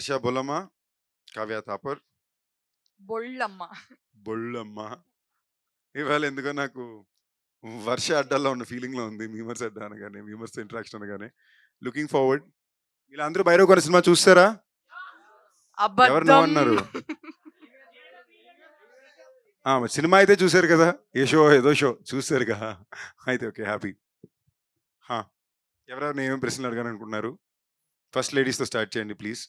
వర్ష బొలమ్మ, కావ్య థాపర్, బొళ్ళమ్మ. బొళ్ళమ్మ. ఇవాళ ఎందుకో నాకు వర్ష అడ్డాల్లో ఉన్న ఫీలింగ్‌లో ఉంది. మీమర్స్ అడ్డా అనగానే, మీమర్స్ ఇంటరాక్షన్ అనగానే. Looking forward. వీళ్ళందరూ భైరవ్ సినిమా చూసారా? ఎవరు నో అబద్ధం. అన్నారు? మరి సినిమా అయితే చూసారు కదా! ఏ షో ఏదో షో చూసారుగా. అయితే ఓకే. హ్యాపీ. ఎవరెవరు ఏమేమి ప్రశ్నలు అడగాలనుకుంటున్నారు? ఫస్ట్ లేడీస్‌తో స్టార్ట్ చేయండి ప్లీజ్.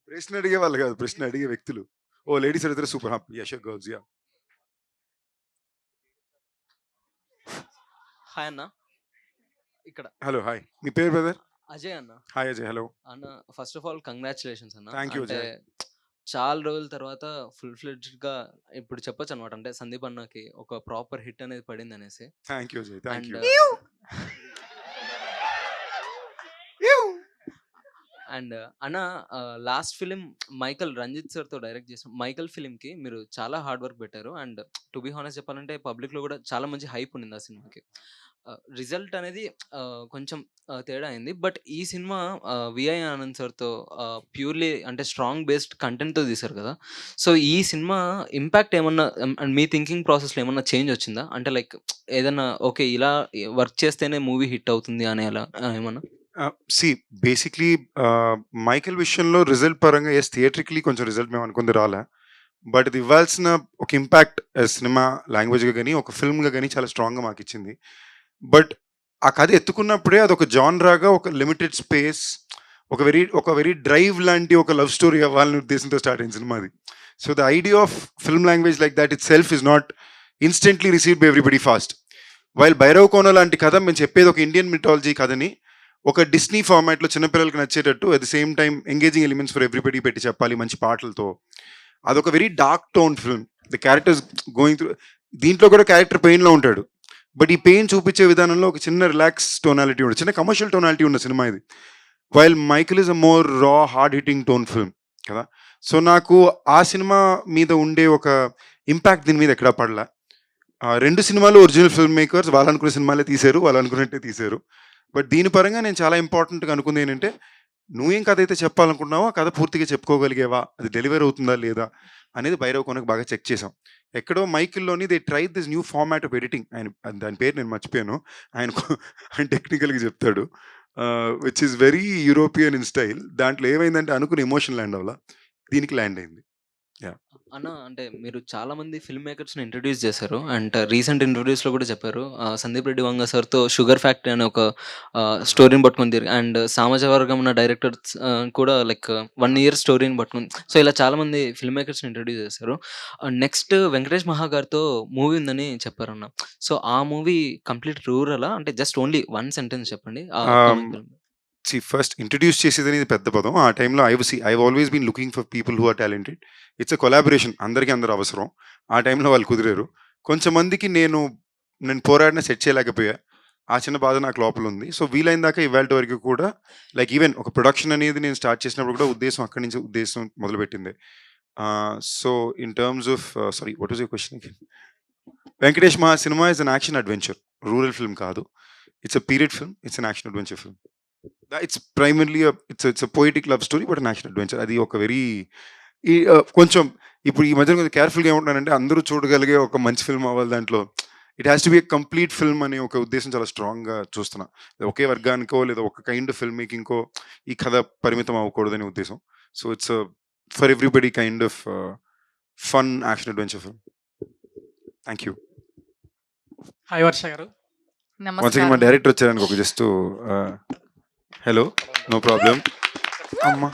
ప్రశ్న అడిగే వాళ్ళు కాదు, ప్రశ్న అడిగే వ్యక్తులు. ఓ లేడీస్ అడిగితే super. Yeah sure girls yeah. Hi అన్న. ఇక్కడ హలో హాయ్. మీ పేరు బ్రదర్? అజయ్ అన్న. హాయ్ అజయ్. హలో అన్న ఫస్ట్ ఆఫ్ ఆల్ కంగ్రాచులేషన్స్ అన్న. థ్యాంక్ యూ అంటే అజయ్. చాలా రోజుల తర్వాత ఫుల్ ఫ్లెడ్జ్డ్ గా ఇప్పుడు చెప్పొచ్చు అనమాట. అంటే సందీప్ అన్నకి ఒక ప్రాపర్ హిట్ అనేది పడింది అనేసి. Thank you Ajay. Thank and you. And అన్న last film Michael Ranjit sir తో డైరెక్ట్ చేసిన మైకల్ ఫిలిం కి మీరు చాలా హార్డ్ వర్క్ పెట్టారు. అండ్ టు బి హానెస్ట్ చెప్పాలంటే పబ్లిక్ లో కూడా చాలా మంచి హైప్ ఉంది ఆ సినిమాకి. రిజల్ట్ అనేది కొంచెం తేడా అయింది. బట్ ఈ సినిమా విఐ ఆనంద్ సార్తో ప్యూర్లీ అంటే స్ట్రాంగ్ బేస్డ్ కంటెంట్తో తీశారు కదా. సో ఈ సినిమా ఇంపాక్ట్ ఏమన్నా మీ థింకింగ్ ప్రాసెస్లో ఏమన్నా చేంజ్ వచ్చిందా? అంటే లైక్ ఏదన్నా ఓకే ఇలా వర్క్ చేస్తేనే మూవీ హిట్ అవుతుంది అనే అలా ఏమన్నా? సి బేసిక్లీ మైకేల్ విషయంలో రిజల్ట్ పరంగా ఎస్ థియేట్రికలీ కొంచెం రిజల్ట్ మేము అనుకుంది రాలే. బట్ ఇది ఇవ్వాల్సిన ఒక ఇంపాక్ట్ సినిమా లాంగ్వేజ్గా కానీ ఒక ఫిల్మ్గా కానీ చాలా స్ట్రాంగ్గా మాకు ఇచ్చింది. బట్ ఆ కథ ఎత్తుకున్నప్పుడే అదొక జాన్రాగా ఒక లిమిటెడ్ స్పేస్, ఒక వెరీ డ్రైవ్ లాంటి ఒక లవ్ స్టోరీ అవ్వాలనే ఉద్దేశంతో స్టార్ట్ అయిన సినిమా అది. So the idea of film language like that itself is not instantly received by everybody fast. While Bhairav Kona లాంటి కథ మేము చెప్పేది ఒక ఇండియన్ మిథాలజీ కథని ఒక డిస్నీ ఫార్మాట్లో చిన్నపిల్లలకి నచ్చేటట్టు at the same time engaging elements for everybody పెట్టి చెప్పాలి మంచి పాటలతో. అదొక very dark tone film. The characters going through, దీంట్లో కూడా క్యారెక్టర్ పెయిన్లో ఉంటాడు. బట్ ఈ పెయిన్ చూపించే విధానంలో ఒక చిన్న రిలాక్స్ టోనాలిటీ ఉంటుంది, చిన్న కమర్షియల్ టోనాలిటీ ఉన్న సినిమా ఇది. While Michael is a more రా హార్డ్ హిట్టింగ్ టోన్ ఫిల్మ్ కదా. సో నాకు ఆ సినిమా మీద ఉండే ఒక ఇంపాక్ట్ దీని మీద ఎక్కడా పడలా. రెండు సినిమాలు ఒరిజినల్ ఫిల్మ్ మేకర్స్ వాళ్ళు అనుకునే సినిమాలే తీశారు, వాళ్ళు అనుకున్నట్టే తీశారు. బట్ దీని పరంగా నేను చాలా ఇంపార్టెంట్గా అనుకుంది ఏంటంటే, నువ్వేం కథ అయితే చెప్పాలనుకుంటున్నావో ఆ కథ పూర్తిగా చెప్పుకోగలిగేవా, అది డెలివర్ అవుతుందా లేదా అనేది భైరవ్ కోనకు బాగా చెక్ చేసాం. ఎక్కడో మైకిల్లోని they try this new format of editing. దాని పేరు నేను మర్చిపోయాను, ఆయన టెక్నికల్గా చెప్తాడు, which is very European in style. దాంట్లో ఏమైందంటే అనుకుని ఎమోషన్ ల్యాండ్ అవ్వాల, దీనికి ల్యాండ్ అయింది. అన్న అంటే మీరు చాలా మంది ఫిల్మ్ మేకర్స్ని ఇంట్రడ్యూస్ చేశారు. అండ్ రీసెంట్ ఇంటర్వ్యూస్లో కూడా చెప్పారు సందీప్ రెడ్డి వంగ సార్తో షుగర్ ఫ్యాక్టరీ అనే ఒక స్టోరీని పట్టుకొని తిరిగి, అండ్ సామాజ వర్గం ఉన్న డైరెక్టర్స్ కూడా లైక్ 1 year స్టోరీని పట్టుకొని, సో ఇలా చాలా మంది ఫిల్మ్ మేకర్స్ని ఇంట్రడ్యూస్ చేశారు. నెక్స్ట్ వెంకటేష్ మహా గారితో మూవీ ఉందని చెప్పారన్న. సో ఆ మూవీ కంప్లీట్ రూరలా, అంటే జస్ట్ ఓన్లీ 1 sentence చెప్పండి. ఫస్ట్ ఇంట్రడ్యూస్ చేసేది అనేది పెద్ద పదం. ఆ టైంలో I always been looking for people who are talented. It's a collaboration, అందరికీ అందరూ అవసరం. ఆ టైంలో వాళ్ళు కుదిరారు. కొంచెం మందికి నేను పోరాడిన సెట్ చేయలేకపోయా. ఆ చిన్న బాధ నాకు లోపల ఉంది. సో వీలైన దాకా ఇవాళ వరకు కూడా లైక్ ఈవెన్ ఒక ప్రొడక్షన్ అనేది నేను స్టార్ట్ చేసినప్పుడు కూడా అక్కడి నుంచి ఉద్దేశం మొదలుపెట్టింది. So in terms of sorry what was your question again? Venkatesh Maha సినిమా is an action adventure, rural film కాదు. It's a period film, it's an action adventure film. It's primarily it's poetic love story but an action adventure. అది ఒక very కొంచెం ఇప్పుడు ఈ మధ్య కొంచెం కేర్ఫుల్గా ఏమంటున్నానంటే, అందరూ చూడగలిగే ఒక మంచి ఫిల్మ్ అవ్వాలి, దాంట్లో it has to be a complete film అనే ఒక ఉద్దేశం చాలా స్ట్రాంగ్గా చూస్తున్నా. ఒకే వర్గానికో లేదా ఒక కైండ్ ఆఫ్ ఫిల్మ్ మేకింగ్కో ఈ కథ పరిమితం అవ్వకూడదనే ఉద్దేశం. So it's for everybody kind of fun action adventure film. Thank you. Hi Varsha గారు. వన్స్ మా డైరెక్టర్ వచ్చారనుకో, ఒక జస్ట్ హలో, నో ప్రాబ్లం అమ్మా.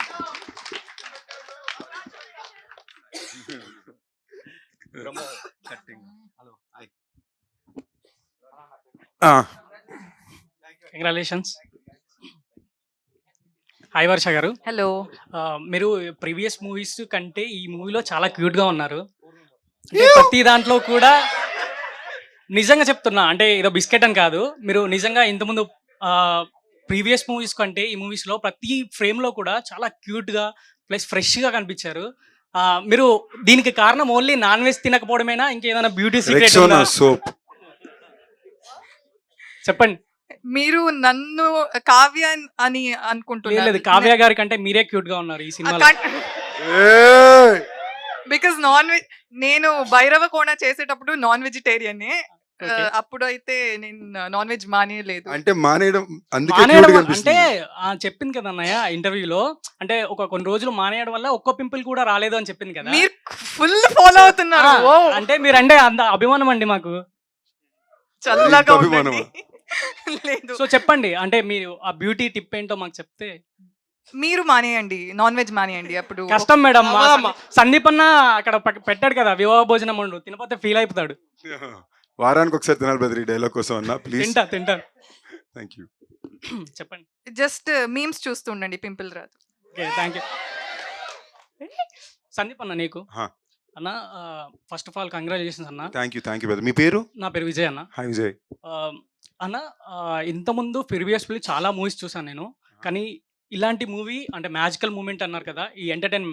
కంగ్రాచులేషన్స్. హాయ్ వర్ష గారు. హలో. మీరు ప్రీవియస్ మూవీస్ కంటే ఈ మూవీలో చాలా క్యూట్గా ఉన్నారు. అంటే ప్రతి దాంట్లో కూడా నిజంగా చెప్తున్నా, అంటే ఏదో బిస్కెట్ అని కాదు, మీరు నిజంగా ఇంతకుముందు ప్రీవియస్ మూవీస్ కంటే ఈ మూవీస్లో ప్రతి ఫ్రేమ్లో కూడా చాలా క్యూట్గా ప్లస్ ఫ్రెష్గా కనిపించారు. మీరు దీనికి కారణం ఓన్లీ నాన్ వెజ్ తినకపోవడమేనా, ఇంకేదైనా బ్యూటీ సీక్రెట్ సోప్ చెప్పండి. మీరు నన్ను కావ్య అని లేదు అనుకుంటున్నారు లేదు, కావ్య గారి కంటే మీరే క్యూట్ గా ఉన్నారు ఈ సినిమాలో. ఏయ్! బికాస్ నాన్ వెజ్ నేను భైరవ కోణ చేసేటప్పుడు నాన్ వెజిటేరియన్ Okay. అప్పుడు అయితే నేను నాన్ వెజ్ మానేయలేదు. అంటే మానేయడం అందుకే మానేయడం cute గా అంటే అనిపిస్తుంది. చెప్పింది కదా అన్నయ్య ఇంటర్వ్యూలో, అంటే కొన్ని రోజులు మానేయడం వల్ల ఒక్క పింపుల్ కూడా రాలేదు అని చెప్పింది కదా. మీరు ఫుల్ ఫాలో అవుతున్నారు. ఆ, ఓ, అంటే మీరంటే అంత అభిమానం అండి మాకు. చల్లగా ఇంత ఉండండి. అభిమానమా? లేదు, సో చెప్పండి, అంటే మీరు ఆ బ్యూటీ టిప్ ఏంటో మాకు చెప్తే. మీరు మానేయండి, నాన్ వెజ్ మానేయండి. అప్పుడు కష్టం మేడం, మా అవ్వదమ్మా. సందీప్ అన్న అక్కడ పెట్టాడు కదా వివాహ భోజనం వండు, తినపోతే ఫీల్ అయిపోతాడు. వారానికి ఒకసారి తినాలి బ్రదర్ ఈ డైలాగ్ కోసం అన్న ప్లీజ్. తింటా థ్యాంక్ యూ. చెప్పండి. జస్ట్ మీమ్స్ చూస్తుండండి, పింపుల్ రాదు. Okay, thank you. సందీప్ అన్న నీకు హా. అన్న, ఫస్ట్ ఆఫ్ ఆల్ కంగ్రాచులేషన్స్ అన్న. Thank you brother. మీ పేరు? నా పేరు విజయ్ అన్న. హాయ్ విజయ్. అన్న, ఇంతకుముందు ప్రీవియస్లీ చాలా మూవీస్ చూసాను నేను, కానీ ఇలాంటి మూవీ అంటే మ్యాజికల్ మూమెంట్ అన్నారు కదా, ఈ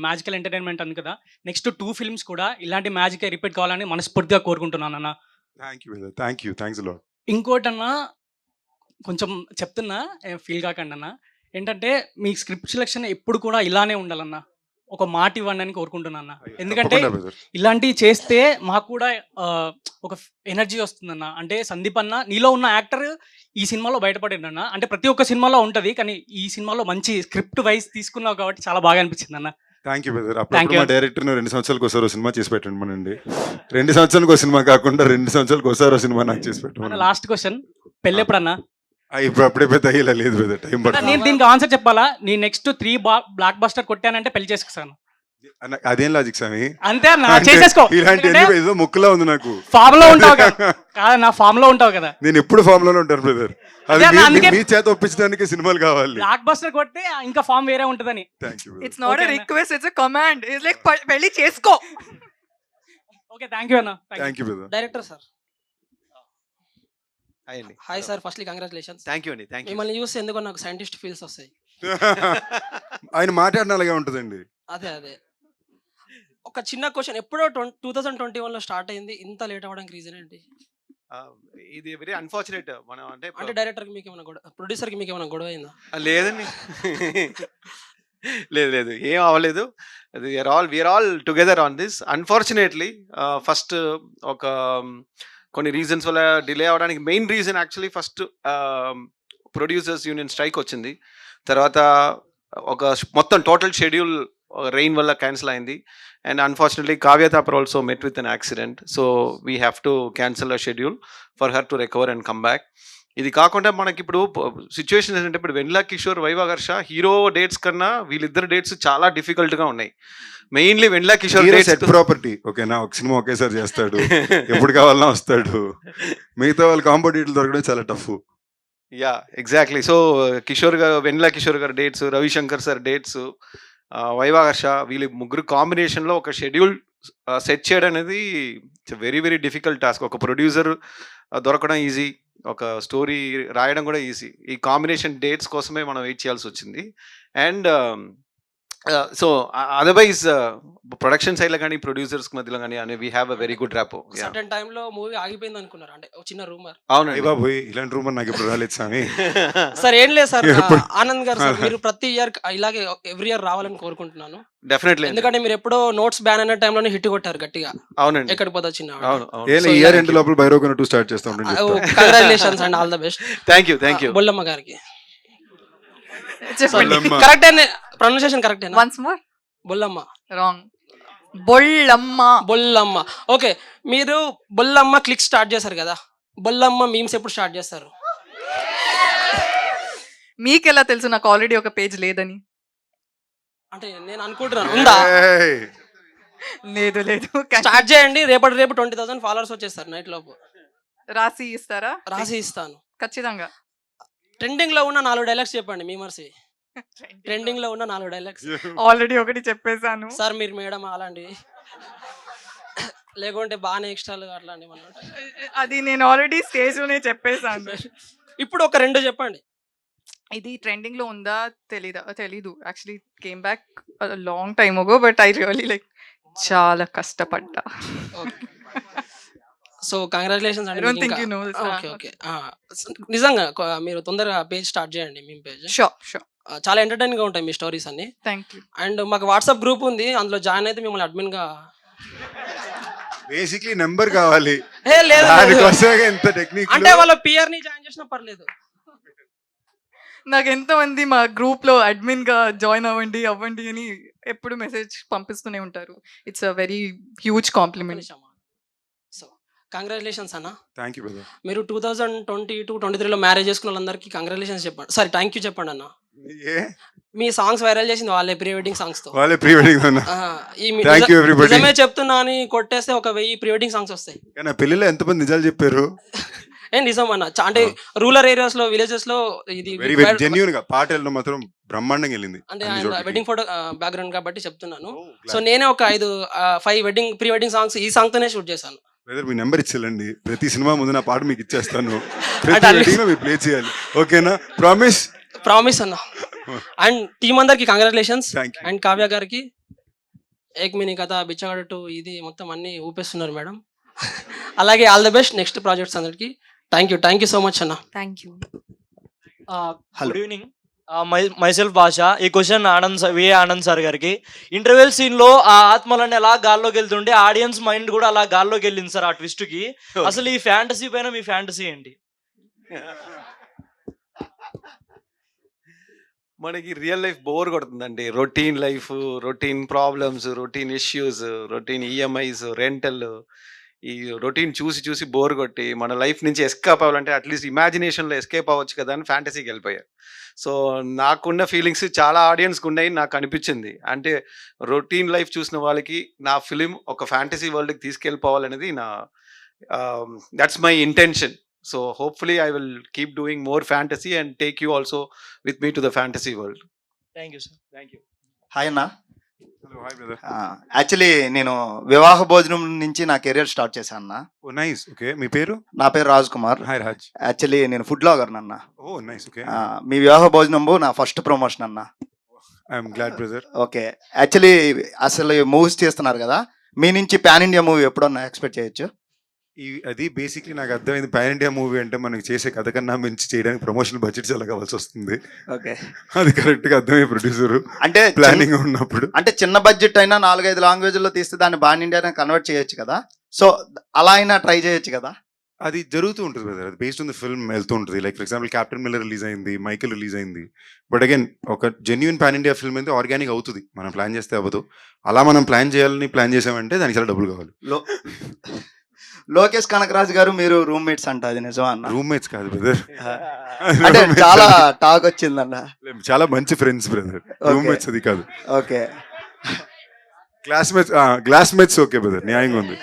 మ్యాజికల్ ఎంటర్టైన్మెంట్ అన్నారు కదా, నెక్స్ట్ 2 ఫిల్మ్స్ కూడా ఇలాంటి మ్యాజిక్ రిపీట్ కావాలని మనస్ఫూర్తిగా కోరుకుంటున్నాను అన్న. Thank you brother. Thanks lot. ఇంకోటన్నా కొంచెం చెప్తున్నా, ఫీల్ కాకండి అన్న, ఏంటంటే మీ స్క్రిప్ట్ సెలెక్షన్ ఎప్పుడు కూడా ఇలానే ఉండాలన్న, ఒక మాట ఇవ్వండి అని కోరుకుంటున్నా. ఎందుకంటే బ్రదర్ ఇలాంటివి చేస్తే మాకు కూడా ఒక ఎనర్జీ వస్తుందన్న. అంటే సందీప్ అన్న నీలో ఉన్న యాక్టర్ ఈ సినిమాలో బయటపడిందన్న, అంటే ప్రతి ఒక్క సినిమాలో ఉంటుంది, కానీ ఈ సినిమాలో మంచి స్క్రిప్ట్ వైజ్ తీసుకున్నావు కాబట్టి చాలా బాగా అనిపించింది అన్న. Thank you brother. Thank అప్పుడు you. మా డైరెక్టర్ 2 సంవత్సరాలకు ఒకసారి సినిమా చేసి పెట్టండి మనండి. 2 సంవత్సరాలకు ఒక సినిమా కాకుండా 2 సంవత్సరాలకు ఒకసారి సినిమా నాకు చేసి అన్న పెట్టండి. లాస్ట్ క్వశ్చన్, పెళ్ళి ఎప్పుడన్నా? ఇప్పుడు అప్పుడే పెద్ద అయ్యేలా లేదు బ్రదర్, టైం పడుతుంది. నేను దీనికి ఆన్సర్ చెప్పాలా? నీ నెక్స్ట్ 3 బ్లాక్ బస్టర్ కొట్టానంటే పెళ్లి చేసుకున్నాను అదేం లాజిక్ స్వామి? అంతే అన్న, అంటే చేసేసుకో. ఇలాంటి ఏదో ముక్కులా ఉంది నాకు. ఫామ్ లో ఉంటావు కదా, కాదన్న ఫామ్ లో ఉంటావు కదా. నేను ఎప్పుడు ఫామ్ లోనే ఉంటాను బ్రదర్. అది అదే అన్న, అందుకే- మీ చేత ఒప్పించడానికి సినిమాలు కావాలి. బ్లాక్ బస్టర్ కొడితే ఇంకా ఫామ్ వేరే ఉంటుందని. Thank you. It's not Okay, a అన్న. Request, it's a command. It's like పెళ్లి చేసుకో. ఓకే, థ్యాంక్ యూ అన్న. Thank you brother. Director sir, hi అండి. Hi sir, firstly congratulations. Thank you అండి. Thank you. మిమ్మల్ని చూస్తే ఎందుకో నాకు సైంటిస్ట్ ఫీల్స్ వస్తాయి. ఆయన మాట్లాడిన అలాగే ఉంటుందండి. అదే ఒక చిన్న క్వశ్చన్, ఎప్పుడో 2021లో స్టార్ట్ అయింది, ఇంత లేట్ అవ్వడానికి రీజన్ ఏంటి? ఇది వెరీ అన్ఫార్చునేట్. మనం అంటే అంటే డైరెక్టర్కి మీకు ఏమైనా గొడవ, ప్రొడ్యూసర్కి మీకు ఏమైనా గొడవ అయిందా? లేదండి. లేదు ఏం అవ్వలేదు. We are all together on this. Unfortunately first ఒక కొన్ని రీజన్స్ వల్ల డిలే అవడానికి main reason actually first producers union strike వచ్చింది. తర్వాత ఒక మొత్తం టోటల్ షెడ్యూల్ రెయిన్ వల్ల క్యాన్సిల్ అయింది. And unfortunately Kavya Thapar also met with an accident. So we have to cancel a schedule for her to recover and come back. ఇది కాకుండా మనకి ఇప్పుడు సిచ్యువేషన్ ఏంటంటే, ఇప్పుడు వెన్నెల కిషోర్, వైవాగర్ష హీరో డేట్స్ కన్నా వీళ్ళిద్దరు డేట్స్ చాలా డిఫికల్ట్గా ఉన్నాయి. మెయిన్లీ వెన్నెల కిషోర్ సెట్ ప్రాపర్టీ ఓకేనా, ఒక సినిమా ఒకేసారి చేస్తాడు, ఎప్పుడు కావాలన్నా వస్తాడు. మిగతా వాళ్ళ కాంపిటేటివ్ దొరకడం చాలా tough. Yeah exactly. So Kishore గారు, వెన్నెల కిషోర్ గారు డేట్స్, రవిశంకర్ సార్ డేట్స్, వైవాగర్ష, వీళ్ళ ముగ్గురు కాంబినేషన్లో ఒక షెడ్యూల్ సెట్ చేయడం అనేది వెరీ వెరీ డిఫికల్ట్ టాస్క్. ఒక ప్రొడ్యూసర్ దొరకడం ఈజీ, ఒక స్టోరీ రాయడం కూడా ఈజీ. ఈ కాంబినేషన్ డేట్స్ కోసమే మనం వెయిట్ చేయాల్సి వచ్చింది. అండ్ సో అదర్వైజ్ ప్రొడక్షన్ సైడ్లో కానీ ప్రొడ్యూసర్స్ మధ్యలో కానీ అని we have a very good rapport. Certain టైంలో మూవీ ఆగిపోయింది అనుకున్నారు, అంటే ఒక చిన్న రూమర్. అవునండి బాబు, ఇలాంటి రూమర్ నాకు ఇప్పుడు రాలేదు స్వామి. సార్ ఏం లేదు సార్, ఎప్పుడు- ఆనంద్ గారు సార్, మీరు ప్రతి ఇయర్ ఇలాగే ఎవ్రీ ఇయర్ రావాలని కోరుకుంటున్నాను. డెఫినెట్లీ. ఎందుకంటే మీరు ఎప్పుడో నోట్స్ బ్యాన్ అయిన టైంలోనే హిట్ కొట్టారు గట్టిగా, అవునండి. ఎక్కడికి పోతా చిన్న. అవును అవును. ఏ ఇయర్ ఎండ్ లోపల బైరోగన్ 2 స్టార్ట్ చేస్తాం. Congratulations and all the best. Thank you. Bollamma గారికి చెప్పండి. బొల్లమ్మ. కరెక్టేనే, ప్రొనౌన్సియేషన్ కరెక్టేనా? Once more. Bollamma, wrong. Bollamma. Bollamma. Okay, మీరు బొల్లమ్మ క్లిక్ స్టార్ట్ చేశారు కదా, బొల్లమ్మ మీమ్స్ ఎప్పుడు స్టార్ట్ చేస్తారు? మీకెలా తెలుసు నాకు ఆల్రెడీ ఒక పేజ్ లేదని? అంటే నేను అనుకుంటున్నాను, ఉందా? లేదు లేదు. స్టార్ట్ చేయండి, రేపు 20,000 ఫాలోవర్స్ వచ్చేస్తారు నైట్ లోపు. రాసి ఇస్తారా? రాసి ఇస్తాను. ఖచ్చితంగా. ట్రెండింగ్ లో ఉన్న 4 డైలాగ్స్ చెప్పండి మీమర్స్. ట్రెండింగ్ లో ఉన్న 4 డైలాగ్స్. ఆల్రెడీ ఒకటి చెప్పేశాను. సార్ మీరు మేడం అలాంటివి లేకుంటే బాగానే ఎక్స్ట్రాలు అట్లాంటివి మనం. అది నేను ఆల్రెడీ స్టేజ్ లోనే చెప్పేశాను. ఇప్పుడు ఒక 2 చెప్పండి. ఇది ట్రెండింగ్ లో ఉందా తెలీదు. Actually came back long time అగో, బట్ ఐ రియల్లీ లైక్ చాలా కష్టపడ్డా. సో కంగ్రాచులేషన్స్ I అండి don't మీకు think ఇంకా. you know this. Okay okay నిజంగా మీరు తొందరగా పేజ్ స్టార్ట్ చేయండి మేము పేజ్ Sure. చాలా ఎంటర్టైనింగ్ గా ఉంటాయి మీ స్టోరీస్ అన్ని. Thank you. అండ్ మాకు వాట్సాప్ గ్రూప్ ఉంది, అందులో జాయిన్ అయితే మిమ్మల్ని అడ్మిన్ గా బేసిక్లీ నెంబర్ కావాలి ఏ లేదు లేదు. దానికోసమే ఎంత టెక్నిక్ అంటే వాళ్ళ పిఆర్ ని జాయిన్ చేసినా పర్లేదు. నాకు ఎంతమంది మా గ్రూప్లో అడ్మిన్గా జాయిన్ అవ్వండి అని ఎప్పుడు మెసేజ్ పంపిస్తూనే ఉంటారు. It's a very huge compliment. So congratulations అన్న. Thank you brother. మీరు 2022-23లో మ్యారేజ్ చేసుకున్న వాళ్ళందరికీ కంగ్రాచులేషన్స్ చెప్పండి, సారీ థ్యాంక్ యూ చెప్పండి అన్న. ఏ మీ సాంగ్స్ వైరల్ చేసింది వాళ్ళే, ప్రీ వెడ్డింగ్ సాంగ్స్ తో. వాళ్ళే ప్రీ వెడ్డింగ్ అన్న. Thank you everybody. నిజమే చెప్తున్నా అని కొట్టేస్తే ఒక 1000 ప్రీ వెడ్డింగ్ సాంగ్స్ వస్తాయి. కానీ ఆ పెళ్లిలో ఎంతమంది నిజాలు చెప్పారు. ఏ నిజం అన్న, అంటే రూరల్ ఏరియాస్ లో విలేజెస్ లో ఇది వెరీ వెరీ జెన్యూన్ గా పాట వెళ్ళడం మాత్రం బ్రహ్మాండంగా వెళ్ళింది. అంటే అన్ని ఆయన చోట్లకి. వెడ్డింగ్ ఫోటో బ్యాక్గ్రౌండ్ కాబట్టి చెప్తున్నాను. Oh, glad. సో నేనే ఒక 5 వెడ్డింగ్ ప్రీ వెడ్డింగ్ సాంగ్స్ ఈ సాంగ్ తోనే షూట్ చేశాను. బ్రదర్ మీ నెంబర్ ఇచ్చేయండి, ప్రతి సినిమా ముందు నా పాట మీకు ఇచ్చేస్తాను, అంటే ప్రతి అన్ని- వెడ్డింగ్ లో మీరు ప్లే చేయాలి, ఓకేనా? ప్రామిస్. ప్రామిస్ అన్న. అండ్ టీమ్ అందరికి congratulations. Thank you. And Kavya గారికి ఏక్ మినీ కథ, బిచ్చగాడు 2 ఇది మొత్తం అన్ని ఊపేస్తున్నారు మేడం. అలాగే all the best next projects అందరికి. థ్యాంక్ యూ సో మచ్ అన్న. Thank you. Good evening, myself భాష. ఈ క్వశ్చన్ ఆనంద్ సార్ గారికి. ఇంటర్వెల్ సీన్ లో ఆ ఆత్మలన్నీ అలా గాల్లోకి వెళ్తుంటే ఆడియన్స్ మైండ్ కూడా అలా గాల్లోకి వెళ్ళింది సార్ ఆ ట్విస్ట్ కి. అసలు ఈ ఫ్యాంటసీ పైన మీ ఫ్యాంటసీ ఏంటి? మనకి రియల్ లైఫ్ బోర్ కొడుతుందండి. Routine life, routine problems, routine issues, routine EMIs, rental, ఈ రొటీన్ చూసి చూసి బోర్ కొట్టి మన లైఫ్ నుంచి ఎస్కేప్ అవ్వాలంటే అట్లీస్ట్ ఇమాజినేషన్లో ఎస్కేప్ అవ్వచ్చు కదా అని ఫ్యాంటసీకి వెళ్ళిపోయారు. సో నాకున్న ఫీలింగ్స్ చాలా ఆడియన్స్కి ఉన్నాయి నాకు అనిపించింది. అంటే రొటీన్ లైఫ్ చూసిన వాళ్ళకి నా ఫిలిం ఒక ఫ్యాంటసీ వరల్డ్కి తీసుకెళ్ళిపోవాలనేది నా that's my intention. So hopefully I will keep doing more fantasy and take you also with me to the fantasy world. Thank you sir. Thank you. Hi అన్న. Hello hi brother. Actually నేను వివాహ భోజనం నుంచి నా career start చేశాను అన్న. ఓ nice. Okay మీ పేరు? నా పేరు రాజ్ కుమార్. హాయ్ రాజ్. యాక్చువల్లీ నేను ఫుడ్ బ్లాగర్ అన్న. ఓ నైస్. ఓకే మీ వివాహ భోజనంబు నా ఫస్ట్ ప్రమోషన్ అన్న. I'm glad brother. Okay actually అసలు మూవీస్ చేస్తున్నారు కదా, మీ నుంచి పాన్ ఇండియా మూవీ ఎప్పుడన్నా ఎక్స్పెక్ట్ చేయొచ్చు? అది బేసిక్లీ నాకు అర్థమైంది. పాన్ ఇండియా మూవీ అంటే మనకి చేసే కథ కన్నా మించి చేయడానికి ప్రమోషన్ బడ్జెట్ చాలా కావాల్సి వస్తుంది. ఓకే అది కరెక్ట్ గా అర్థమయ్యే ప్రొడ్యూసర్ అంటే ప్లానింగ్ ఉన్నప్పుడు. అంటే చిన్న బడ్జెట్ అయినా 4-5 లాంగ్వేజ్లో తీస్తే దాన్ని పాన్ ఇండియా కన్వర్ట్ చేయొచ్చు కదా, సో అలా అయినా ట్రై చేయొచ్చు కదా? అది జరుగుతూ ఉంటుంది బ్రదర్. అది బేస్డ్ ఆన్ ద ఫిల్మ్ వెళ్తూ ఉంటుంది. Like for example captain Miller release అయింది, మైకిల్ రిలీజ్ అయింది. బట్ అగైన్ ఒక జెన్యున్ పాన్ ఇండియా ఫిల్మ్ అయితే ఆర్గానిక్ అవుతుంది, మనం ప్లాన్ చేస్తే అవ్వదు. అలా మనం ప్లాన్ చేసామంటే దానికి చాలా డబ్బులు కావాలి. లోకేష్ కనకరాజు గారు మీరు రూమ్మేట్స్ అంట, అది నిజమా అన్న? రూమ్మేట్స్ కాదు బ్రదర్, అంటే చాలా టాక్ వచ్చిందన్న. చాలా మంచి ఫ్రెండ్స్ బ్రదర్, రూమ్మేట్స్ అది కాదు. ఓకే క్లాస్మేట్స్ ఓకే బ్రదర్, న్యాయంగా ఉంది.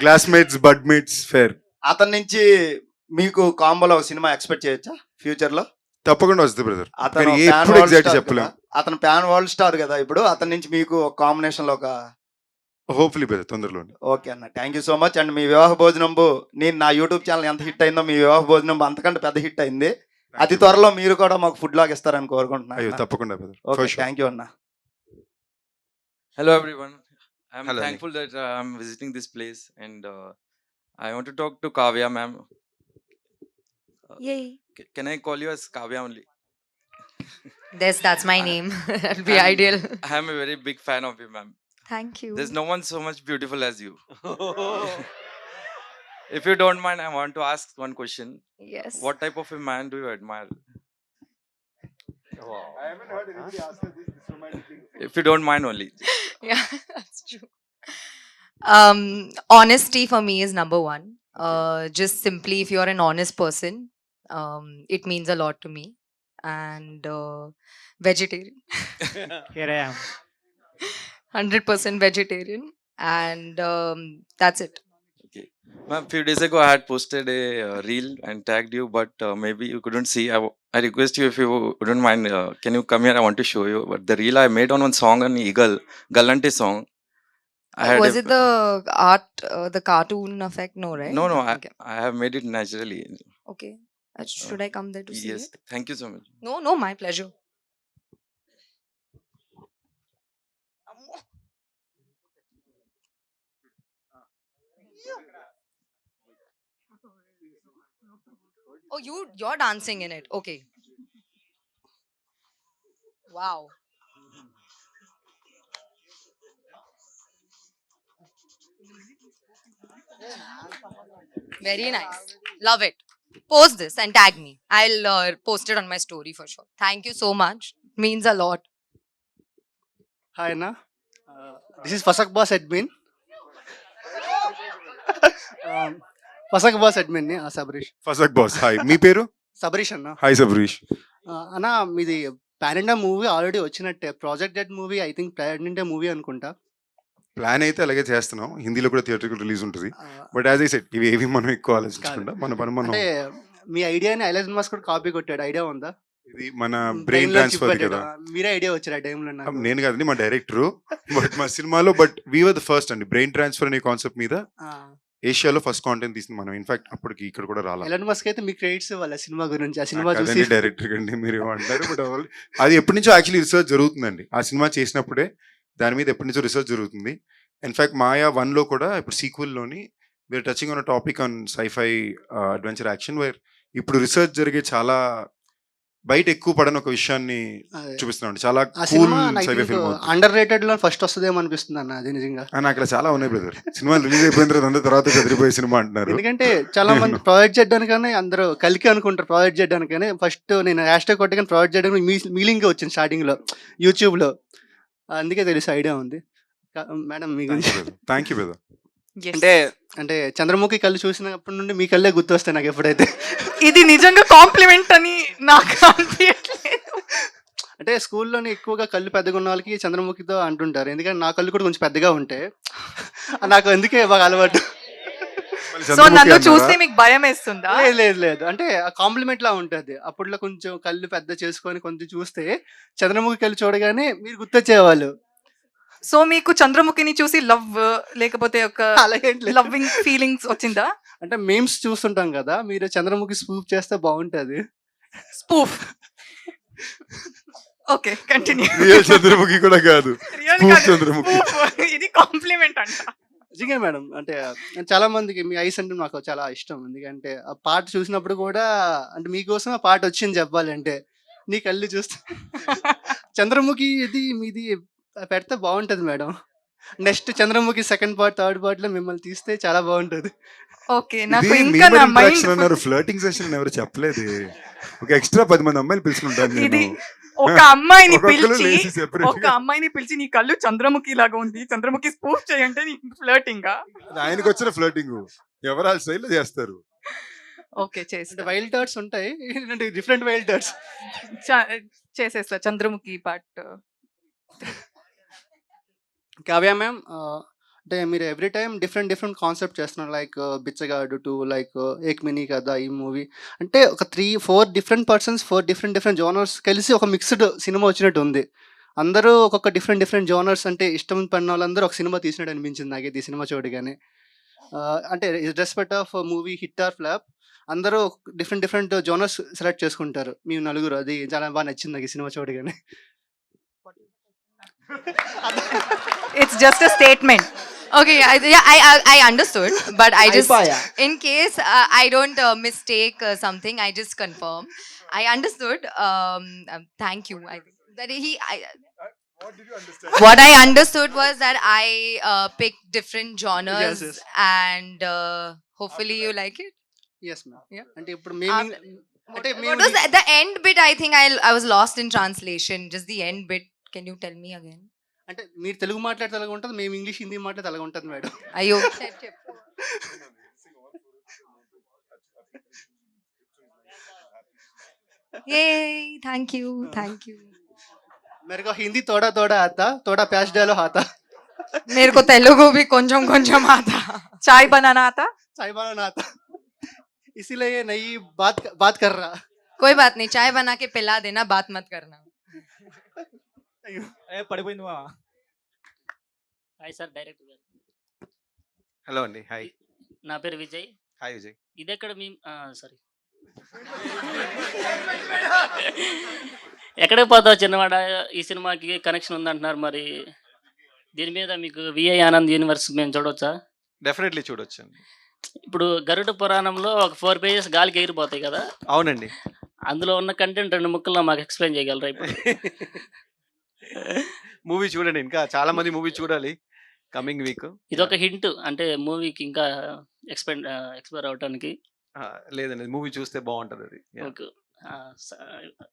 క్లాస్మేట్స్, బడ్మేట్స్ ఫేర్. అతని నుంచి మీకు కాంబోలో ఒక సినిమా ఎక్స్పెక్ట్ చేయొచ్చా ఫ్యూచర్ లో? తప్పకుండా వస్తుంది బ్రదర్. అతను ఎప్పుడు ఎగ్జాక్ట్ చెప్పలేం. అతను ప్యాన్ వరల్డ్ స్టార్ కదా ఇప్పుడు, అతని నుంచి మీకు ఒక కాంబినేషన్ లో ఒక హోప్ఫుల్లీ బ్రదర్ తొందరలో. ఓకే అన్న, thank you so much. And మీ వివాహ భోజనంబు నేను నా యూట్యూబ్ ఛానల్ ఎంత హిట్ అయిందో మీ వివాహ భోజనంబు అంతకంటే పెద్ద హిట్ అయింది. అతి త్వరలో మీరు కూడా మాకు ఫుడ్ లాగ్ ఇస్తారని అయ్యో కోరుకుంటున్నాను. తప్పకుండా బ్రదర్. ఓకే థ్యాంక్ యూ అన్న. Hello everyone. I'm Hello, thankful that I'm visiting this place and I want to talk to Kavya ma'am. Yay. Can I call you as Kavya only? That's my name. That'll be I'm- ideal. I am a very big fan of you ma'am. Thank you. There's no one so much beautiful as you. If you don't mind, I want to ask one question. Yes. What type of a man do you admire? If you don't mind only. Yeah, that's true. Honesty for me is number one. Just simply, if you're an honest person, it means a lot to me. And vegetarian, Here I am. 100% vegetarian, and that's it. Okay. Ma'am, few days ago I had posted a reel and tagged you, but maybe you couldn't see. I request you if you wouldn't mind, can you come here? I want to show you. But the reel I made on one song on Eagle, Galante song. Was it the art, the cartoon effect? No, right? No, Okay. I have made it naturally. Okay. Should I come there to see Yes, it? thank you so much. No, my pleasure. Oh, you're dancing in it. Okay. Wow. Very nice. Love it. Post this and tag me. I'll post it on my story for sure. Thank you so much. Means a lot. Hi Anna, this is Fasak Boss admin. Fasak Boss admin ని Sabareesh. ఫసక్ boss hi, మీ పేరు? సబరీష్ అన్న. Hi Sabareesh. అన్న మీది pan India movie already వచ్చినట్టే. Project dead movie I think pan India movie అనుకుంటా. Plan అయితే అలాగే చేస్తున్నాం, హిందీలో కూడా థియేటర్కి రిలీజ్ ఉంటుంది. బట్ యాజ్ ఐ సెట్ ఇవి ఏవి మనం ఎక్కువ ఆలోచించకుండా మన పని మనం. అంటే మీ ఐడియాని ఐలాన్ మస్క్ కూడా కాపీ కొట్టాడు, ఐడియా ఉందా? ఇది మన బ్రెయిన్ ట్రాన్స్ఫర్ కదా. మీరే ఐడియా వచ్చారు ఆ టైంలో నాకు. నేను కాదండి, మా డైరెక్టర్. బట్ మా సినిమాలో బట్ వీఆర్ ద ఫస్ట్ అండి బ్రెయిన్ ట్రాన్స్ఫర్ అనే కాన్సెప్ట్ మీద ఏషియాలో ఫస్ట్ కాంటెంట్ తీసింది మనం. ఇన్ఫాక్ట్ అప్పటికి ఇక్కడ కూడా రాలేదు. ఐలాన్ మస్క్ అయితే మీ క్రెడిట్స్ వాళ్ళ సినిమా గురించి. ఆ సినిమా చూసి అదండి డైరెక్టర్ అండి మీరు ఏమంటారు. బట్ అది ఎప్పటి నుంచో యాక్చువల్లీ రిసర్చ్ జరుగుతుందండి. ఆ సినిమా చేసినప్పుడే దాని మీద ఎప్పటి నుంచో రిసర్చ్ జరుగుతుంది. ఇన్ఫాక్ట్ మాయా 1లో కూడా ఇప్పుడు సీక్వెల్లోని we're touching on topic on sci-fi adventure action where ఇప్పుడు రిసర్చ్ జరిగే చాలా బయట ఎక్కువ పడని ఒక విషయాన్ని చూపిస్తున్నాం. చాలా ఆ కూల్ సినిమా సైఫై ఫిల్మ్. అండర్ రేటెడ్ లో ఫస్ట్ వస్తుందేమో అనిపిస్తుంది అన్న అది నిజంగా. నాకు అక్కడ చాలా ఉన్నాయి బ్రదర్. సినిమా రిలీజ్ అయిపోయిన తర్వాత అందరూ తర్వాత బెదిరిపోయే సినిమా అంటున్నారు. ఎందుకంటే చాలా మంది ప్రాజెక్ట్ చేయడానికనే అందరూ కలికి అనుకుంటారు. ప్రాజెక్ట్ చేయడానికనే ఫస్ట్ నేను హ్యాష్ ట్యాగ్ కొట్టగానే ప్రాజెక్ట్ చేయడానికి మీలింగ్ వచ్చింది స్టార్టింగ్ లో యూట్యూబ్ లో. అందుకే తెలుసు ఐడియా ఉంది. మేడం మీ గురించి థ్యాంక్ యూ బ్రదర్. అంటే అంటే చంద్రముఖి కళ్ళు చూసినప్పటి నుండి మీ కళ్ళే గుర్తొస్తాయి నాకు ఎప్పుడైతే. ఇది నిజంగా కాంప్లిమెంట్ అని నాకు అనిపించట్లేదు. అంటే స్కూల్లోనే ఎక్కువగా కళ్ళు పెద్దగా ఉన్న వాళ్ళకి చంద్రముఖితో అంటుంటారు. ఎందుకంటే నా కళ్ళు కూడా కొంచెం పెద్దగా ఉంటాయి. నాకు అందుకే బాగా అలవాటు. సో నన్ను చూస్తే మీకు భయం వేస్తుందా? లేదు లేదు లేదు, అంటే కాంప్లిమెంట్ లా ఉంటుంది. అప్పట్లో కొంచెం కళ్ళు పెద్ద చేసుకొని కొంచెం చూస్తే చంద్రముఖి కళ్ళు చూడగానే మీరు గుర్తొచ్చేవాళ్ళు. సో మీకు చంద్రముఖిని చూసి లవ్ లేకపోతే ఒక అలాగేం లేదు. లవ్వింగ్ ఫీలింగ్స్ వచ్చిందా? అంటే మేమ్స్ చూస్తుంటాం కదా, మీరు చంద్రముఖి స్పూఫ్ చేస్తే బాగుంటది. Spoof. Okay continue. Real Chandramukhi కూడా కాదు, రియల్ Spoof చంద్రముఖి. ఇది కాంప్లిమెంట్ అంట. నిజంగా మేడం. అంటే చాలా మందికి మీ ఐస్ అంటే నాకు చాలా ఇష్టం. ఎందుకంటే ఆ పాట చూసినప్పుడు కూడా అంటే మీకోసం ఆ పాట వచ్చింది చెప్పాలంటే. నీ కళ్ళు చూస్తే చంద్రముఖి ఇది మీది పెడితే బాగుంటది madam. Next Chandramukhi second part third part లో మిమ్మల్ని తీస్తే చాలా బాగుంటది. ఓకే నాకు ఇంకా నా మైండ్ అన్నారు ఫ్లర్టింగ్ సెషన్ ఎవరు చెప్పలేదు. ఒక ఎక్స్ట్రా 10 మంది అమ్మాయిలు పిలుచుకుంటాను ఇది నేను. ఒక అమ్మాయిని ఒక్కొక్కరు పిలిచి లేచి separate ఒక అమ్మాయిని పిలిచి నీ కళ్ళు చంద్రముఖి లాగా ఉంది, చంద్రముఖి స్పూఫ్ చేయంటే నీ ఫ్లర్టింగ్. ఆయనకు వచ్చిన ఫ్లర్టింగ్ ఎవరు ఆ స్టైల్లో చేస్తారు. ఓకే చేస్తా. అంటే వైల్డ్ థాట్స్ ఉంటాయి, అంటే డిఫరెంట్ వైల్డ్ థాట్స్. చేసేస్తా చంద్రముఖి పార్ట్. కావ్య మ్యామ్, అంటే మీరు ఎవ్రీ టైం డిఫరెంట్ కాన్సెప్ట్ చేస్తున్నారు. లైక్ బిచ్చగాడు 2, లైక్ ఏక్మినీ కదా ఈ మూవీ. అంటే ఒక 3-4 డిఫరెంట్ పర్సన్స్ 4 డిఫరెంట్ జోనర్స్ కలిసి ఒక మిక్స్డ్ సినిమా వచ్చినట్టు ఉంది. అందరూ ఒక్కొక్క డిఫరెంట్ జోనర్స్ అంటే ఇష్టం పడిన వాళ్ళందరూ ఒక సినిమా తీసినట్టు అనిపించింది నాకైతే ఈ సినిమా చూడగానే. అంటే respect of movie hit or flop అందరూ డిఫరెంట్ జోనర్స్ సెలెక్ట్ చేసుకుంటారు మీ నలుగురు. అది చాలా బాగా నచ్చింది నాకు ఈ సినిమా చూడగానే. It's just a statement. Okay, I understood, but I just, in case I don't mistake something, I just confirm. I understood. Thank you. I think that What did you understand? what I understood was that I picked different genres, Yes. and hopefully you like it. Yes ma'am. Yeah. అంటే ఇప్పుడు మేము అంటే What was the end bit? I think I was lost in translation. Just the end bit. Can you tell me again? అంటే మీరు తెలుగు మాట్లాడితే అలాగ ఉంటుంది, మేము ఇంగ్లీష్ హిందీ మాట్లాడితే అలాగ ఉంటుంది madam. Ayo. Yay! Thank you. Thank you. मेरे को हिंदी थोड़ा थोड़ा आता, थोड़ा प्याज डालो आता, मेरे को तेलुगु भी కొంచెం కొంచెం आता. చాయ్ బనానా ఆతా? चाय बनाना आता, इसीलिए नहीं बात कर रहा. कोई बात नहीं, चाय बना के पिला देना, बात मत करना. పడిపోయింది మా. హాయ్ సార్ డైరెక్టర్ గారు, హలో అండి. హాయ్. నా పేరు విజయ్. హాయ్ విజయ్. ఇది ఎక్కడ మీ సారీ ఎక్కడికి పోతావు చిన్నవాడ, ఈ సినిమాకి కనెక్షన్ ఉందంటున్నారు. మరి దీని మీద మీకు విఐ ఆనంద్ యూనివర్స్ మేము చూడవచ్చా? డెఫినెట్లీ చూడొచ్చండి. ఇప్పుడు గరుడ పురాణంలో ఒక 4 పేజెస్ గాలికి ఎగిరిపోతాయి కదా! అవునండి. అందులో ఉన్న కంటెంట్ 2 ముక్కల్లో మాకు ఎక్స్‌ప్లెయిన్ చేయగలరా ఇప్పుడు? మూవీ చూడండి. ఇంకా చాలా మంది మూవీ చూడాలి కమింగ్ వీక్. ఇదొక హింట్ అంటే మూవీకి ఇంకా ఎక్స్‌ప్లోర్ అవ్వటానికి. లేదండి మూవీ చూస్తే బాగుంటది. ఓకే. స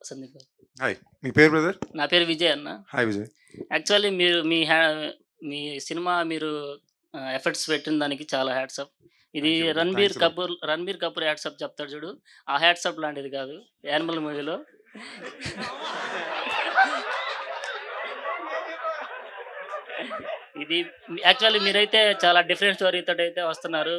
సందీప్ గారు. హాయ్, మీ పేరు బ్రదర్? నా పేరు విజయ్ అన్న. హాయ్ విజయ్. యాక్చువల్లీ మీరు మీ సినిమా మీరు ఎఫర్ట్స్ పెట్టిన దానికి చాలా హ్యాట్స్ ఆఫ్. ఇది Thank you, brother. Ranbir Thanks a lot. Kapoor hats off చెప్తాడు చూడు. ఆ హ్యాట్స్ ఆఫ్ లాంటిది కాదు. యానిమల్ మూవీలో. ఇది యాక్చువల్లీ మీరైతే చాలా డిఫరెంట్ స్టోరీ తోటి అయితే వస్తున్నారు.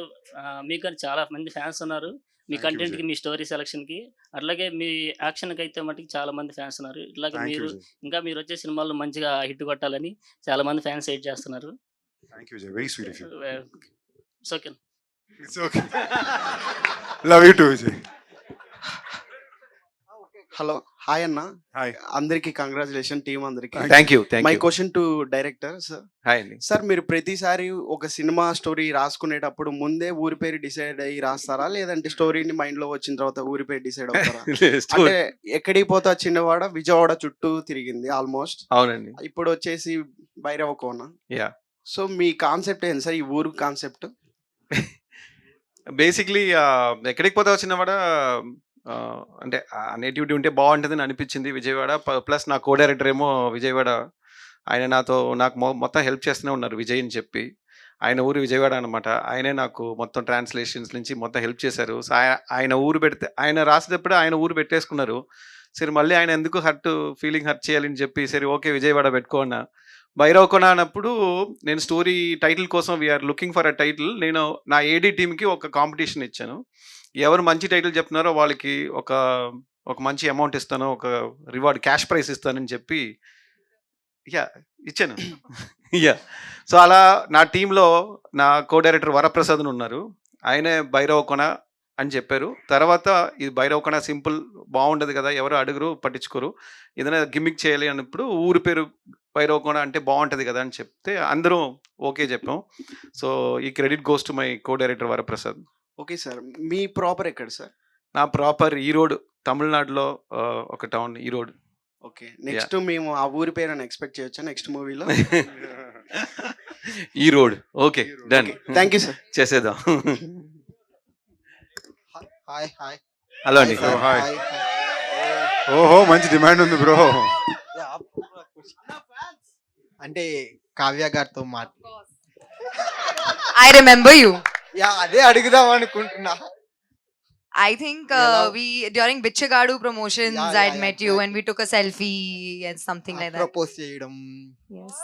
మీకు చాలా మంది ఫ్యాన్స్ ఉన్నారు. మీ Thank you, కంటెంట్‌కి, Vijay. మీ స్టోరీ సెలక్షన్‌కి. అట్లాగే మీ యాక్షన్‌కి అయితే మటుకు చాలా మంది ఫ్యాన్స్ ఉన్నారు. ఇట్లాగే Thank you, మీరు Vijay. ఇంకా మీరు వచ్చే సినిమాల్లో మంచిగా హిట్ కొట్టాలని చాలా మంది ఫ్యాన్స్ వెయిట్ చేస్తున్నారు. Thank you, Vijay. Very sweet of you. It's okay. It's okay. Love you too, Vijay. Hello, hi అన్న. Hi. అందరికి కంగ్రాచులేషన్ టీమ్ అందరికి. Thank you. My question to director sir. Hi అండి. Sir, మీరు ప్రతిసారి ఒక cinema story రాసుకునేటప్పుడు ముందే ఊరి పేరు డిసైడ్ అయ్యి రాస్తారా, లేదంటే స్టోరీని మైండ్ లో వచ్చిన తర్వాత ఊరి పేరు డిసైడ్ అవుతారా? అంటే ఎక్కడికి పోతా చిన్నవాడ విజయవాడ చుట్టూ తిరిగింది ఆల్మోస్ట్. అవునండి. ఇప్పుడు వచ్చేసి భైరవ కోన. యా. సో మీ కాన్సెప్ట్ ఏంటి సార్, ఈ ఊరు కాన్సెప్ట్? బేసిక్లీ ఎక్కడికి పోతా వచ్చినవాడ అంటే నేటివిటీ ఉంటే బాగుంటుందని అనిపించింది విజయవాడ. ప్లస్ నా కో డైరెక్టర్ ఏమో విజయవాడ. ఆయన నాకు మొత్తం హెల్ప్ చేస్తూనే ఉన్నారు విజయ్ అని చెప్పి. ఆయన ఊరు విజయవాడ అనమాట. ఆయనే నాకు మొత్తం ట్రాన్స్లేషన్స్ నుంచి మొత్తం హెల్ప్ చేశారు. సో ఆయన ఊరు పెడితే ఆయన రాసేటప్పుడు ఆయన ఊరు పెట్టేసుకున్నారు. సరే మళ్ళీ ఆయన ఎందుకు ఫీలింగ్ హర్ట్ చేయాలని చెప్పి సరే ఓకే విజయవాడ పెట్టుకో అన్న. భైరవ కొన అన్నప్పుడు నేను స్టోరీ టైటిల్ కోసం we are looking for a title. నేను నా ఏడీ టీమ్కి ఒక కాంపిటీషన్ ఇచ్చాను. ఎవరు మంచి టైటిల్ చెప్తున్నారో వాళ్ళకి ఒక మంచి అమౌంట్ ఇస్తాను, ఒక రివార్డ్ క్యాష్ ప్రైజ్ ఇస్తానని చెప్పి ఇచ్చాను. సో అలా నా టీంలో నా కో డైరెక్టర్ వరప్రసాద్ ఉన్నారు. ఆయనే భైరవ కొన అని చెప్పారు. తర్వాత ఇది భైరవ కొన సింపుల్ బాగుండదు కదా, ఎవరు అడుగురు పట్టించుకోరు, ఏదైనా గిమ్మిక్ చేయాలి అన్నప్పుడు ఊరి పేరు భైరవ కొన అంటే బాగుంటుంది కదా అని చెప్తే అందరూ ఓకే చెప్పాం. సో ఈ credit goes to my co director Varaprasad. Okay sir, me proper ఎక్కడ సార్? నా ప్రాపర్ ఈరోడ్, తమిళనాడులో ఒక టౌన్ ఈరోడ్. ఓకే, నెక్స్ట్ మేము ఆ ఊరి పేరు ఎక్స్పెక్ట్ చేయొచ్చా నెక్స్ట్ మూవీలో? Erode. Okay, done. Thank you sir. చేసేద్దాం. Hi hi. హలో అండి. Hi. ఓహో, మంచి డిమాండ్ ఉంది బ్రో. అంటే కావ్య గారితో I remember you. అదే అడుగుదాం అనుకుంటున్నా. I think Hello. we during Bichagadu promotions Yeah, I'd yeah, met you and we took a selfie and something like that. Propose చేయడం. Yes.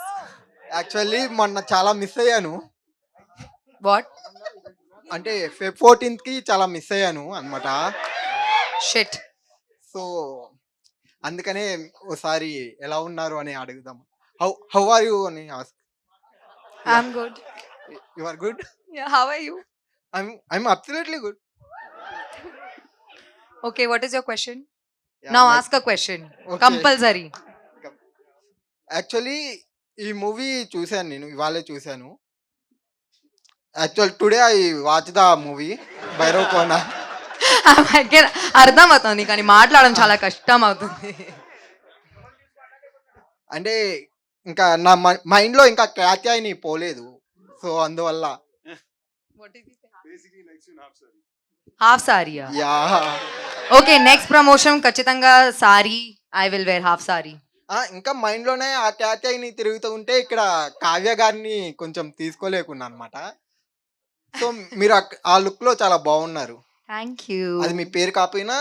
యాక్చువల్లీ మొన్న చాలా మిస్ అయ్యాను. What? అంటే Feb 14th కి చాలా మిస్ అయ్యాను అన్నమాట. Shit. సో అందుకనే ఒకసారి ఎలా ఉన్నారు అని అడుగుదాం. హౌ ఆర్ యు అని ask. I'm good. You are good. Yeah, how are you? I'm absolutely good. Okay, what is your question? Yeah, Now my- ask a question. Okay. Compulsory. Actually ఈ movie చూశాను, నేను ఇవాళే చూశాను. Actual today I watch the movie Bhairav Kona. అర్థం అవుతుంది కానీ మాట్లాడడం చాలా కష్టం అవుతుంది. అంటే ఇంకా నా మైండ్లో ఇంకా కాత్యాయని పోలేదు. సో అందువల్ల హాఫ్ సారీయా? యా. ఓకే, నెక్స్ట్ ప్రమోషన్ ఖచ్చితంగా sari. I will wear half sari. ఇంకా మైండ్లోనే ఆ కాత్యాయని తిరుగుతూ ఉంటే ఇక్కడ కావ్య గారిని కొంచెం తీసుకోలేకున్నా అనమాట. సో మీరు ఆ లుక్లో చాలా బాగున్నారు. Thank you. అది మీ పేరు కాకపోయినా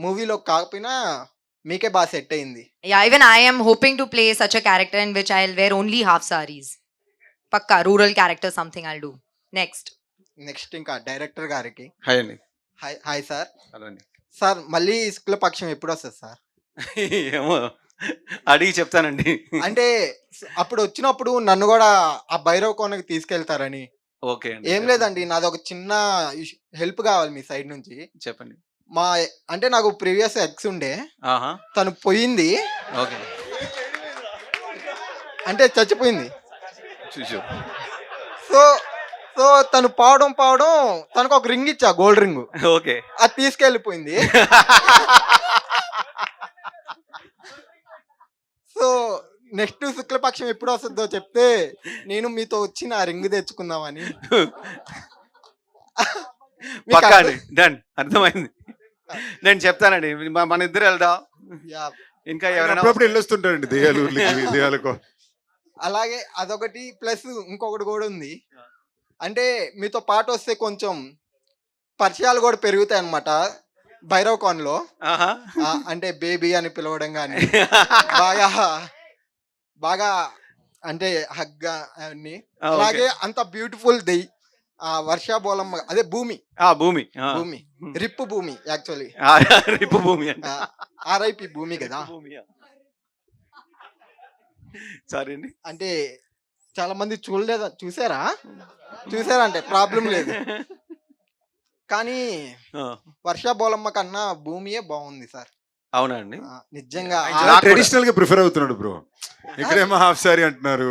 మూవీలో కాకపోయినా మీకే బాగా సెట్ అయింది. Yeah, even I am hoping to play such a character in which I'll wear only half sarees. Pakka, rural character, something I'll do. Next. Next ఇంకా డైరెక్టర్ గారికి హాయ్ అండి. Hi sir. హలో అండి. Sir మళ్ళీ శుక్లపక్షం ఎప్పుడు వస్తుంది sir? ఏమో అడిగి చెప్తానండి. అంటే అప్పుడు వచ్చినప్పుడు నన్ను కూడా ఆ భైరవ్ కోనకి తీసుకెళ్తారని. ఓకే అండి. ఏం లేదండి, నాది ఒక చిన్న హెల్ప్ కావాలి మీ సైడ్ నుంచి. చెప్పండి. అంటే నాకు ప్రీవియస్ ఎక్స్ ఉండే, ఆహా. తను పోయింది. ఓకే. అంటే చచ్చిపోయింది. చూసు. సో సో తను పావడం తనకు ఒక రింగ్ ఇచ్చా, గోల్డ్ రింగ్. ఓకే. అది తీసుకెళ్ళిపోయింది. సో నెక్స్ట్ శుక్లపక్షం ఎప్పుడు వస్తుందో చెప్తే నేను మీతో వచ్చి నా రింగ్ తెచ్చుకుందామని. మీకు పక్కా అర్థం- అండి, డన్, అర్థమైంది. నేను చెప్తానండి, మన ఇద్దరు వెళ్దాం. యా. ఇంకా ఎవరైనా అప్పుడప్పుడు వెళ్ళొస్తుంటారండి దెయ్యాలు ఊర్లకి, దెయ్యాలకు. అలాగే అదొకటి ప్లస్ ఇంకొకటి కూడా ఉంది. అంటే మీతో పాటు వస్తే కొంచెం పరిచయాలు కూడా పెరుగుతాయి అన్నమాట. భైరవ్ కాన్లో ఆహా. అంటే బేబీ అని పిలవడం కానీ బాగా బాగా అంటే హగ్ అన్ని. ఆ, ఓకే. అలాగే అంత బ్యూటిఫుల్ వర్ష బోలమ్మ, అదే భూమి భూమి భూమి రిప్పు భూమి యాక్చువల్లీ రిప్పు భూమి అండి. ఆర్ఐపి భూమి కదా. సారీ అండి. అంటే చాలా మంది చూసారా అంటే ప్రాబ్లం లేదు. కానీ వర్ష బోలమ్మ కన్నా భూమియే బాగుంది సార్. అవునా అండి. నిజంగా ట్రెడిషనల్ గా ప్రిఫర్ అవుతున్నాడు బ్రో. ఇక్కడేమో హాఫ్ సారీ అంటున్నారు,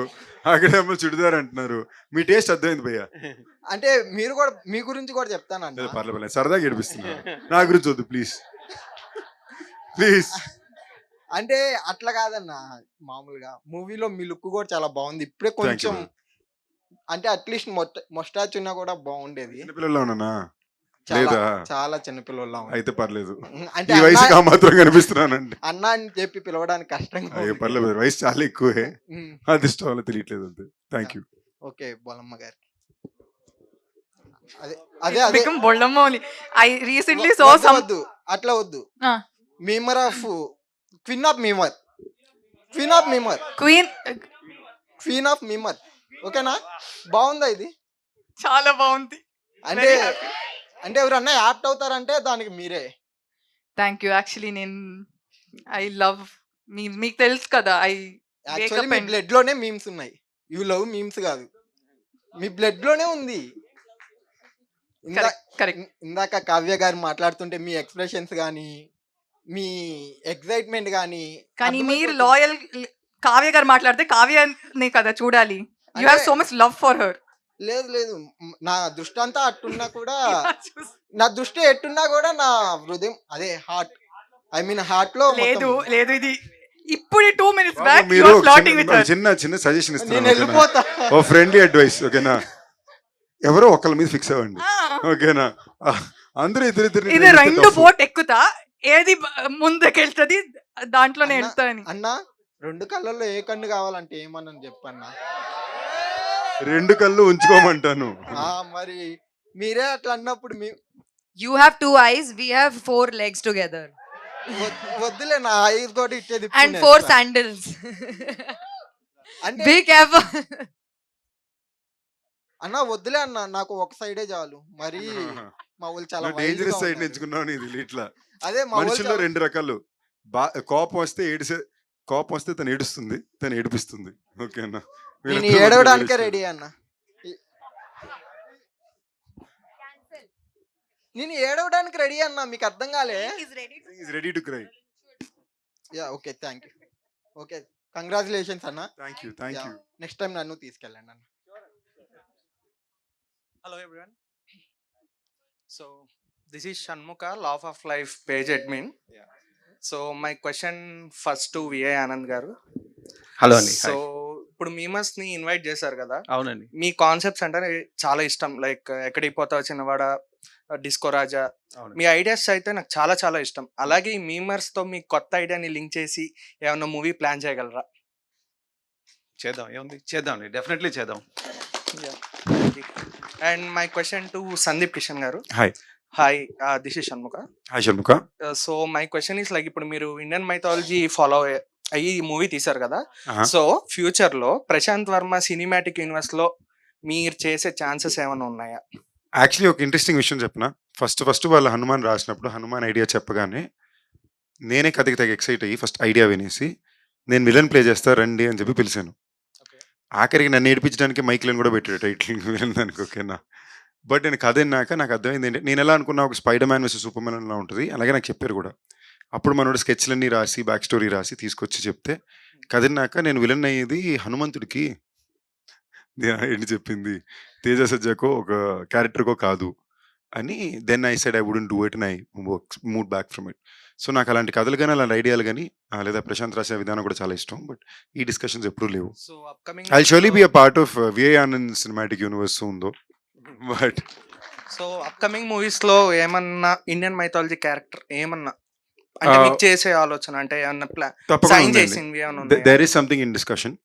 అక్కడేమో చుడిదార్ అంటున్నారు. మీ టేస్ట్ అర్థమైంది భయ్యా. అంటే మీరు కూడా మీ గురించి కూడా చెప్తానండి. పర్లేదు, సరదాగా ఏడిపిస్తున్నారు. నా గురించి వద్దు ప్లీజ్ ప్లీజ్. అంటే అట్లా కాదన్న, మామూలుగా మూవీలో మీ లుక్ కూడా చాలా బాగుంది. ఇప్పుడే కొంచెం అంటే అట్లీస్ట్ మొస్టాచ్ ఉన్నా కూడా బాగుండేది. చిన్నపిల్లల్లో ఉన్నానా? చాలా లేదా? చాలా చిన్నపిల్లల అయితే పర్లేదు. అంటే ఈ వయసుకి ఆ మాత్రం కనిపిస్తున్నానండి. అన్న అని చెప్పి పిలవడానికి కష్టంగా అయ్యో ఉంది. పర్లేదు, వయసు చాలా ఎక్కువే. ఉమ్. అది ఇష్టం వల్ల తెలియట్లేదు అంతే. Thank you. ఓకే బోలమ్మ గారికి అదే అదే అదే become Bollamma only. I recently so వద్దు, సమ్ వద్దు అట్లా వద్దు. Ah. Memer of queen of memer queen of memer. ఓకేనా? బాగుందా ఇది? చాలా బాగుంది. అంటే అంటే ఎవరన్నా యాప్ట్ అవుతారంటే దానికి మీరే. Thank you. యాక్చువల్లీ నేను ఐ లవ్ మీకు తెలుసు కదా, ఐ యాక్చువల్లీ మీ బ్లడ్ లోనే మీమ్స్ ఉన్నాయి. యూ లవ్ మీమ్స్ కాదు, మీ బ్లడ్ లోనే ఉంది. ఇందాక కావ్య గారు మాట్లాడుతుంటే మీ ఎక్స్ప్రెషన్స్ కానీ మీ ఎక్సైట్మెంట్ కానీ మీరు లాయల్. కావ్య గారు మాట్లాడితే కావ్యనే కదా చూడాలి. You have so much love for her. లేదు లేదు, నా దృష్టి అంతా అట్టున్నా కూడా నా దృష్టి ఎట్టున్నా కూడా నా హృదయం అదే హార్ట్, ఐ మీన్ హార్ట్ లో లేదు లేదు, ఇది ఇప్పుడు 2 minutes బ్యాక్ యు మీరు ఆర్ ఫ్లర్టింగ్ విత్ హర్. చిన్న సజెషన్ నేను ఇస్తున్నాను. వెళ్ళిపోతా. ఓ ఫ్రెండ్లీ అడ్వైస్. ఓకేనా? ఎవరో ఒకళ్ళ మీద ఫిక్స్ అవ్వండి. ఓకేనా? అందరూ ఇద్దరు ఇది 2 బోట్ ఎక్కుతా, ఏది ముందుకెళ్తుంది దాంట్లోనే వెళ్తాని. అన్నా 2 కళ్ళల్లో ఏ కన్ను కావాలంటే ఏమన్నా చెప్పన్నా. 2 కళ్ళు ఉంచుకోమంటాను. మరి మీరే అట్లా అన్నప్పుడు You have 2 eyes, we have 4 legs together. వద్దులే, నా ఐస్ తోటి ఇచ్చేది And 4 sandals. అంటే Be careful. అన్న వద్దులే అన్న, నాకు ఒక సైడే చాలు. మరి మా వాళ్ళు చాలా డేంజరస్ wild గా సైడ్ ఉన్నారు. ఎంచుకున్నావు ఇది ఇట్లా. అదే మా వాళ్ళు మనుషుల్లో చాలా- 2 రకాలు. కోపం వస్తే తను ఏడుస్తుంది, తను ఏడిపిస్తుంది. ఓకేనా? నేను ఏడవడానికే రెడీ అన్న. నేను ఏడవడానికి రెడీ అన్న, మీకు అర్థం కాలే? Ready to cry. Yeah okay, thank you. Okay, congratulations అన్న. Thank you. నెక్స్ట్ టైం నన్ను తీసుకెళ్ళండి అన్న. Hello everyone. So this is Shanmuka, Law of Life page admin. So my question first to VA Anand garu. Hello అండి. So ఇప్పుడు memers ని invite చేశారు కదా, అవునండి. మీ కాన్సెప్ట్స్ అంటే చాలా ఇష్టం. లైక్ ఎక్కడికి పోతావు చిన్నవాడ, డిస్కో రాజా, మీ ఐడియాస్ అయితే నాకు చాలా చాలా ఇష్టం. అలాగే ఈ మీమర్స్ తో మీ కొత్త ఐడియాని లింక్ చేసి ఏమన్నా మూవీ ప్లాన్ చేయగలరా? చేద్దాం, ఏముంది, చేద్దాం, డెఫినెట్లీ చేద్దాం. And my question to Sandeep Kishan గారు. Hi, this is Shanmukha. Hi Shanmukha. So my question is like, ఇప్పుడు మీరు ఇండియన్ మైథాలజీ ఫాలో అయ్యి మూవీ తీశారు కదా, సో ఫ్యూచర్ లో ప్రశాంత్ వర్మ సినిమాటిక్ యూనివర్స్ లో మీరు చేసే ఛాన్సెస్ ఏమైనా ఉన్నాయా? యాక్చువల్లీ ఒక ఇంట్రెస్టింగ్ విషయం చెప్పిన. ఫస్ట్ వాళ్ళు హనుమాన్ రాసినప్పుడు హనుమాన్ ఐడియా చెప్పగానే నేనే కథకి తెగ ఎక్సైట్ అయ్యి ఫస్ట్ ఐడియా వినేసి నేను విలన్ ప్లే చేస్తా రండి అని చెప్పి పిలిచాను. ఆఖరికి నన్ను ఏడిపించడానికి మైక్లను కూడా పెట్టాడు టైటిల్ విలన్ దానికి. ఓకేనా? బట్ నేను కథ విన్నాక నాకు అర్థమైంది ఏంటంటే, నేను ఎలా అనుకున్నా ఒక spider man versus super man అలా ఉంటుంది, అలాగే నాకు చెప్పారు కూడా. అప్పుడు మనోడు స్కెచ్లన్నీ రాసి బ్యాక్ స్టోరీ రాసి తీసుకొచ్చి చెప్తే కదిరినాక నేను విలన్ అయ్యేది హనుమంతుడికి ఏంటి చెప్పింది, తేజ సజ్జాకో ఒక క్యారెక్టర్కో కాదు అని. Then I said I wouldn't do it and I move back from it. So నాకు అలాంటి కథలు కానీ అలాంటి ఐడియాలు కానీ లేదా ప్రశాంత్ రాసే విధానం కూడా చాలా ఇష్టం. బట్ ఈ డిస్కషన్స్ ఎప్పుడూ లేవు. So upcoming I surely be a part of VI Anand cinematic universe ఉందో. బట్ సో అప్కమింగ్ మూవీస్ లో ఏమన్నా ఇండియన్ మైథాలజీ క్యారెక్టర్ ఏమన్నా అంటే మీకు చేసే ఆలోచన అంటే ఏమన్నా తప్పకుండా సైన్ ఉందండి. చేసింది ఏమన్నా ఉన్నాయా? There is something in discussion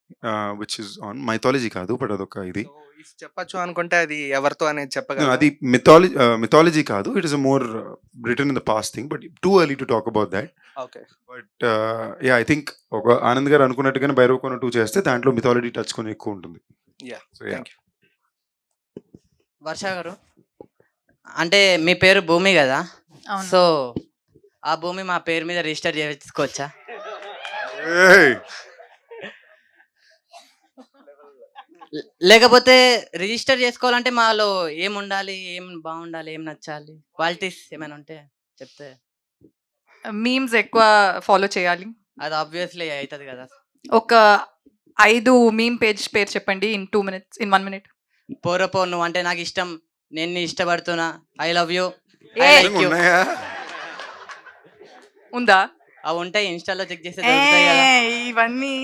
which is on mythology కాదు, బట్ అదొక ఇది. So, if చెప్పచ్చు అనుకుంటే అది ఎవరితో అనేది No, చెప్పగలరా? అది mythology కాదు. It is more return in the past thing, but too early to talk about that. Okay. But yeah, I think ఒక ఆనంద్ గారు అనుకున్నట్టుగానే భైరవకోన 2 చేస్తే దాంట్లో మిథాలజీ టచ్ కొని ఎక్కువ ఉంటుంది. Yeah, So, yeah. Thank you. Varsha గారు, అంటే మీ పేరు భూమి కదా, అవును. సో ఆ భూమి మా పేరు మీద రిజిస్టర్ చేసుకోవచ్చా? Hey! లేకపోతే రిజిస్టర్ చేసుకోవాలంటే మాలో ఏం ఉండాలి, ఏం బాగుండాలి, ఏం నచ్చాలి, క్వాలిటీస్ ఏమైనా ఉంటే చెప్తే. మీమ్స్ ఎక్కువ ఫాలో చేయాలి. అది ఆబ్వియస్లీ అవుతుంది కదా. ఒక 5 మీమ్ పేరు చెప్పండి ఇన్ 2 minutes, ఇన్ 1 minute. పోరపో నువ్వు అంటే నాకు ఇష్టం, నేను నీ ఇష్టపడుతున్నా, ఐ లవ్ యూ, నిజంగా ఉన్నాయా? ఉందా? అవి ఉంటాయి, ఇన్స్టాలో చెక్ చేస్తే దొరుకుతాయి కదా. ఇవన్నీ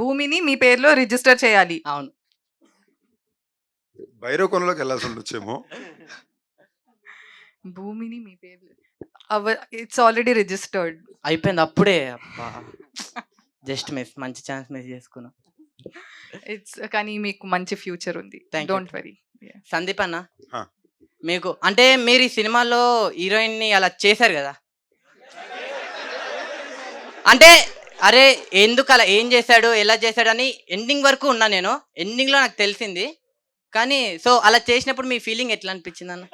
భూమిని మీ పేరులో రిజిస్టర్ చేయాలి. అవును. భైరవకోనలోకి వెళ్ళాల్సి ఉండొచ్చేమో. భూమిని మీ పేరు ఇట్స్ ఆల్రెడీ రిజిస్టర్డ్. అయిపోయింది అప్పుడే. జస్ట్ మిస్, మంచి ఛాన్స్ మిస్ చేసుకున్నా. ఇట్స్ కానీ మీకు మంచి ఫ్యూచర్ ఉంది. Thank you. Don't worry. Sandeep అన్న, ఆ. మీకు అంటే మీరు ఈ సినిమాలో హీరోయిన్ ని అలా చేశారు కదా, అంటే అరే ఎందుకు అలా, ఏం చేశాడు, ఎలా చేశాడు అని ఎండింగ్ వరకు ఉన్నా నేను. ఎండింగ్ లో నాకు తెలిసింది, కానీ సో అలా చేసినప్పుడు మీ ఫీలింగ్ ఎట్లా అనిపించింది అన్న?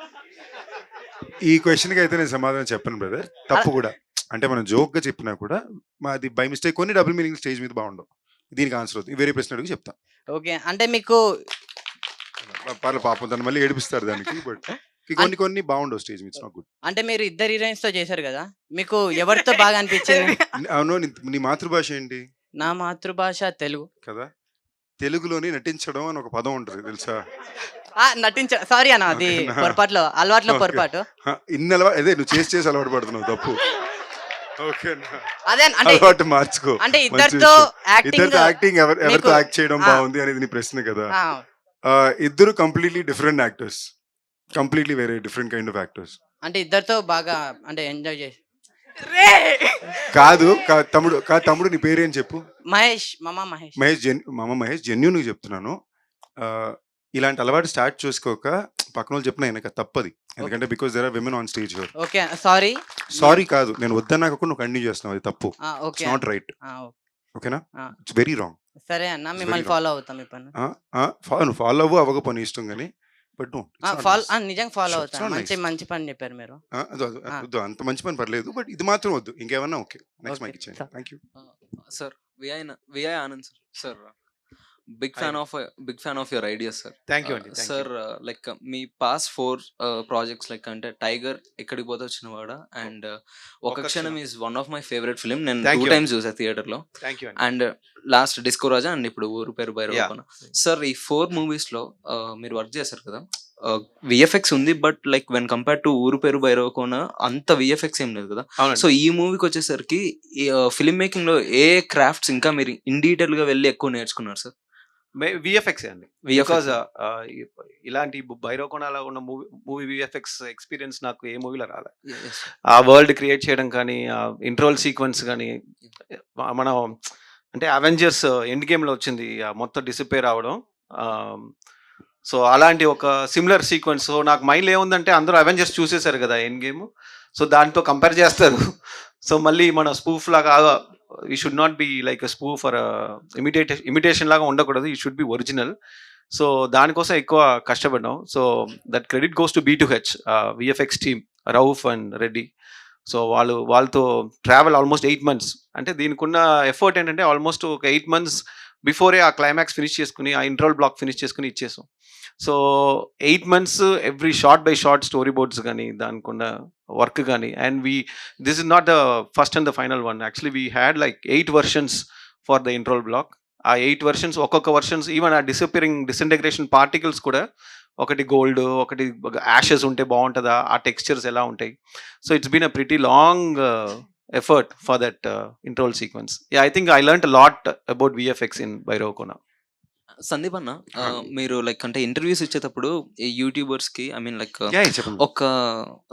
ఈ క్వశ్చన్కి అయితే నేను సమాధానం చెప్పను బ్రదర్. తప్పు కూడా. అంటే మనం జోక్ గా చెప్పినా కూడా మాది బై మిస్టేక్ కొన్ని డబుల్ మీనింగ్ స్టేజ్ మీద బాగుండవు. దీనికి ఆన్సర్ అవుతుంది. వేరే ప్రశ్న అడిగి చెప్తా. ఓకే, అంటే మీకు పర్లేదు, పాపం తను మళ్ళీ ఏడిపిస్తారు దానికి. బట్ కొన్ని బాగుండవు స్టేజ్ మీద. Not good. అంటే మీరు ఇద్దరు హీరోయిన్స్ తో చేశారు కదా, మీకు ఎవరితో బాగా అనిపించింది? అవును. నీ మాతృభాష ఏంటి? నా మాతృభాష తెలుగు కదా. తెలుగులోని నటించడం అని ఒక పదం ఉంటుంది తెలుసా? సారీ అన్న, అది ఓకేనా? పొరపాట్లో, అలవాట్లో ఓకే. పొరపాటు. ఇన్ని అదే నువ్వు చేసి అలవాటు పడుతున్నావు. తప్పు. ఓకేనా? అదే అంటే అలవాటు మార్చుకో. అంటే మంచి ఇద్దరితో విషయం. ఇద్దరితో యాక్టింగ్ ఎవరితో మీకు- యాక్ట్ చేయడం ఆ. బాగుంది అనేది నీ ప్రశ్న కదా. ఇద్దరు కంప్లీట్లీ డిఫరెంట్ యాక్టర్స్. కంప్లీట్లీ వేరే డిఫరెంట్ కైండ్ ఆఫ్ యాక్టర్స్. అంటే ఇద్దరితో బాగా అంటే ఎంజాయ్ చేసి. కాదు తమ్ముడు నీ పేరేం చెప్పు? మహేష్, మామ మహేష్. మహేష్ జెన్యూన్ చెప్తున్నాను. ఇలాంటి అలవాటు స్టార్ట్ చేసుకోక పక్కన వాళ్ళు చెప్పిన వెనక తప్పది. ఎందుకంటే because there are women on stage here. Okay, sorry. Sorry కాదు, నేను వద్దన్నాక కూడా నువ్వు కంటిన్యూ చేస్తున్నావు. అది తప్పు. Okay, not right. ఓకేనా? It's very wrong. సరే అన్న, It's మిమ్మల్ని very ఫాలో అవుతాం ఈ పని. నువ్వు ఫాలో అవ్వక పని ఇష్టం కానీ బట్ నిజంగా ఫాలో It's అవుతాను. not nice. మంచి పని చెప్పారు మీరు. వద్దు, అంత మంచి పని పర్లేదు. బట్ ఇది మాత్రం వద్దు. ఇంకేమన్నా ఓకే. నెక్స్ట్ Okay, మైక్ ఇచ్చేయండి. sir. Thank you. Sir VI Anand sir big fan of your ideas sir. Thank you అండి. సార్ లైక్ మీ పాస్ట్ 4 ప్రాజెక్ట్స్ లైక్ అంటే టైగర్, ఎక్కడికి పోతే వచ్చినవాడ and Okka Kshanam is one of my favourite film. నేను Thank 2 you. times చూసా theatre లో. Thank you and last Disco Raja and ఇప్పుడు ఊరు పేరు భైరవకోన. సార్ ఈ 4 movies లో మీరు వర్క్ చేశారు కదా, విఎఫ్ఎక్స్ ఉంది but like when compare to ఊరు పేరు భైరవకోన అంత విఎఫ్ఎక్స్ ఏం లేదు కదా. సో ఈ మూవీకి వచ్చేసరికి ఫిల్మ్ మేకింగ్ లో ఏ క్రాఫ్ట్స్ ఇంకా మీరు ఇన్ డీటెయిల్ గా వెళ్ళి ఎక్కువ నేర్చుకున్నారు సార్? విఎఫ్ఎక్స్ అండి. VFX. బికాజ్ ఇలాంటి భైరవకోణలో ఉన్న మూవీ విఎఫ్ఎక్స్ ఎక్స్పీరియన్స్ నాకు ఏ మూవీలో రాలే. ఆ వరల్డ్ క్రియేట్ చేయడం కానీ, ఆ ఇంట్రోల్ సీక్వెన్స్ కానీ, మనం అంటే అవెంజర్స్ ఎండ్ గేమ్లో వచ్చింది ఆ మొత్తం డిసిపేర్ అవడం. సో అలాంటి ఒక సిమిలర్ సీక్వెన్స్ నాకు మైండ్లో ఏముందంటే అందరూ అవెంజర్స్ చూసేశారు కదా ఎండ్ గేమ్. సో దాంతో కంపేర్ చేస్తారు. సో మళ్ళీ మన స్పూఫ్ లాగా you should not be like spoof for imitation లాగా ఉండకూడదు. You should be original. So దానికోసం ఎక్కువ కష్టపడ్డాం. So that credit goes to B2H VFX team, Rauf and Reddy. So వాళ్ళతో ట్రావెల్ ఆల్మోస్ట్ 8 months. అంటే దీనికి ఉన్న ఎఫర్ట్ ఏంటంటే ఆల్మోస్ట్ ఒక 8 months బిఫోరే ఆ క్లైమాక్స్ ఫినిష్ చేసుకుని, ఆ ఇంట్రోల్ బ్లాక్ ఫినిష్ చేసుకుని ఇచ్చేసాం. So 8 months every shot by shot storyboards కానీ, దానికి ఉన్న వర్క్ కానీ. And this is not the first and the final one. Actually we had like 8 versions for the interval block. ఆ 8 versions, ఒక్కొక్క versions, even ఆ డిసింటగ్రేషన్ particles కూడా ఒకటి gold, ఒకటి యాషెస్ ఉంటే బాగుంటుందా, ఆ టెక్స్చర్స్ ఎలా ఉంటాయి. So it's been a pretty long effort for that interval sequence. I think I learned a lot about VFX in Bhairavakona. Sandeep అన్న, మీరు లైక్ అంటే ఇంటర్వ్యూస్ ఇచ్చేటప్పుడు ఈ యూట్యూబర్స్ కి ఐ మీన్ లైక్ చెప్పండి.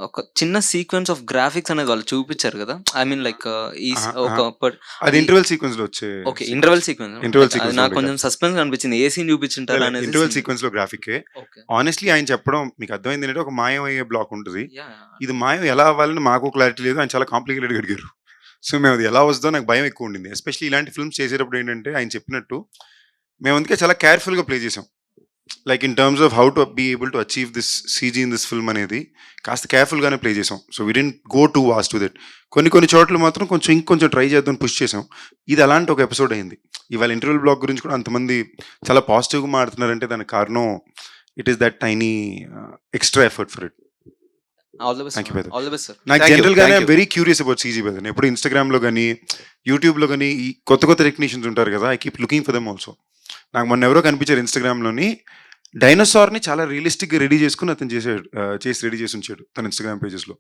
ఒక చిన్న సీక్వెన్స్ ఆఫ్ గ్రాఫిక్స్ అనేది వాళ్ళు చూపించారు కదా. ఐ మీన్ లైక్ ఈ అది ఇంటర్వెల్ సీక్వెన్స్ లో వచ్చే ఓకే ఇంటర్వెల్ సీక్వెన్స్ నాకు కొంచెం సస్పెన్స్ అనిపించింది. ఏ సీన్ చూపించుంటారు అనేది. ఇంటర్వెల్ సీక్వెన్స్ లో గ్రాఫిక్ ఆనెస్ట్లీ ఆయన చెప్పడం మీకు అర్థమైంది ఏంటంటే ఒక మాయం అయ్యే బ్లాక్ ఉంటుంది. ఇది మాయం ఎలా అవ్వాలని మాకు క్లారిటీ లేదు, ఆయన చాలా కాంప్లికేటెడ్ అడిగారు. సో మేము అది ఎలా వస్తుందో నాకు భయం ఎక్కువ ఉండింది. ఎస్పెషల్లీ ఇలాంటి ఫిల్మ్స్ చేసేటప్పుడు ఏంటంటే ఆయన చెప్పినట్టు మేము అందుకే చాలా కేర్ఫుల్గా ప్లే చేసాం. Like in terms of how to be able to achieve this CG in this film అనేది కాస్త కేర్ఫుల్గానే ప్లే చేసాం. So we didn't go to vast to that. కొన్ని చోట్ల మాత్రం ఇంకొంచెం ట్రై చేద్దాం పుష్ చేసాం. ఇది అలాంటి ఒక ఎపిసోడ్ అయింది. ఇవాళ ఇంటర్వెల్ బ్లాగ్ గురించి కూడా అంతమంది చాలా పాజిటివ్గా మాట్లాడుతున్నారంటే దానికి కారణం it is that tiny extra effort for it. Thank you brother. నాకు జనరల్ గానే very curious about CG brother. ఎప్పుడు ఇన్స్టాగ్రామ్ లో కానీ యూట్యూబ్ లో కానీ ఈ కొత్త టెక్నీషియన్స్ ఉంటారు కదా, I keep looking for them also. నాకు మొన్న ఎవరో కనిపించారు ఇన్స్టాగ్రామ్ లోని, డైనోసార్ ని చాలా రియలిస్టిక్ గా రెడీ చేసుకుని అతను చేసి రెడీ చేసి ఉంచాడు తన ఇన్స్టాగ్రామ్ పేజెస్ లో.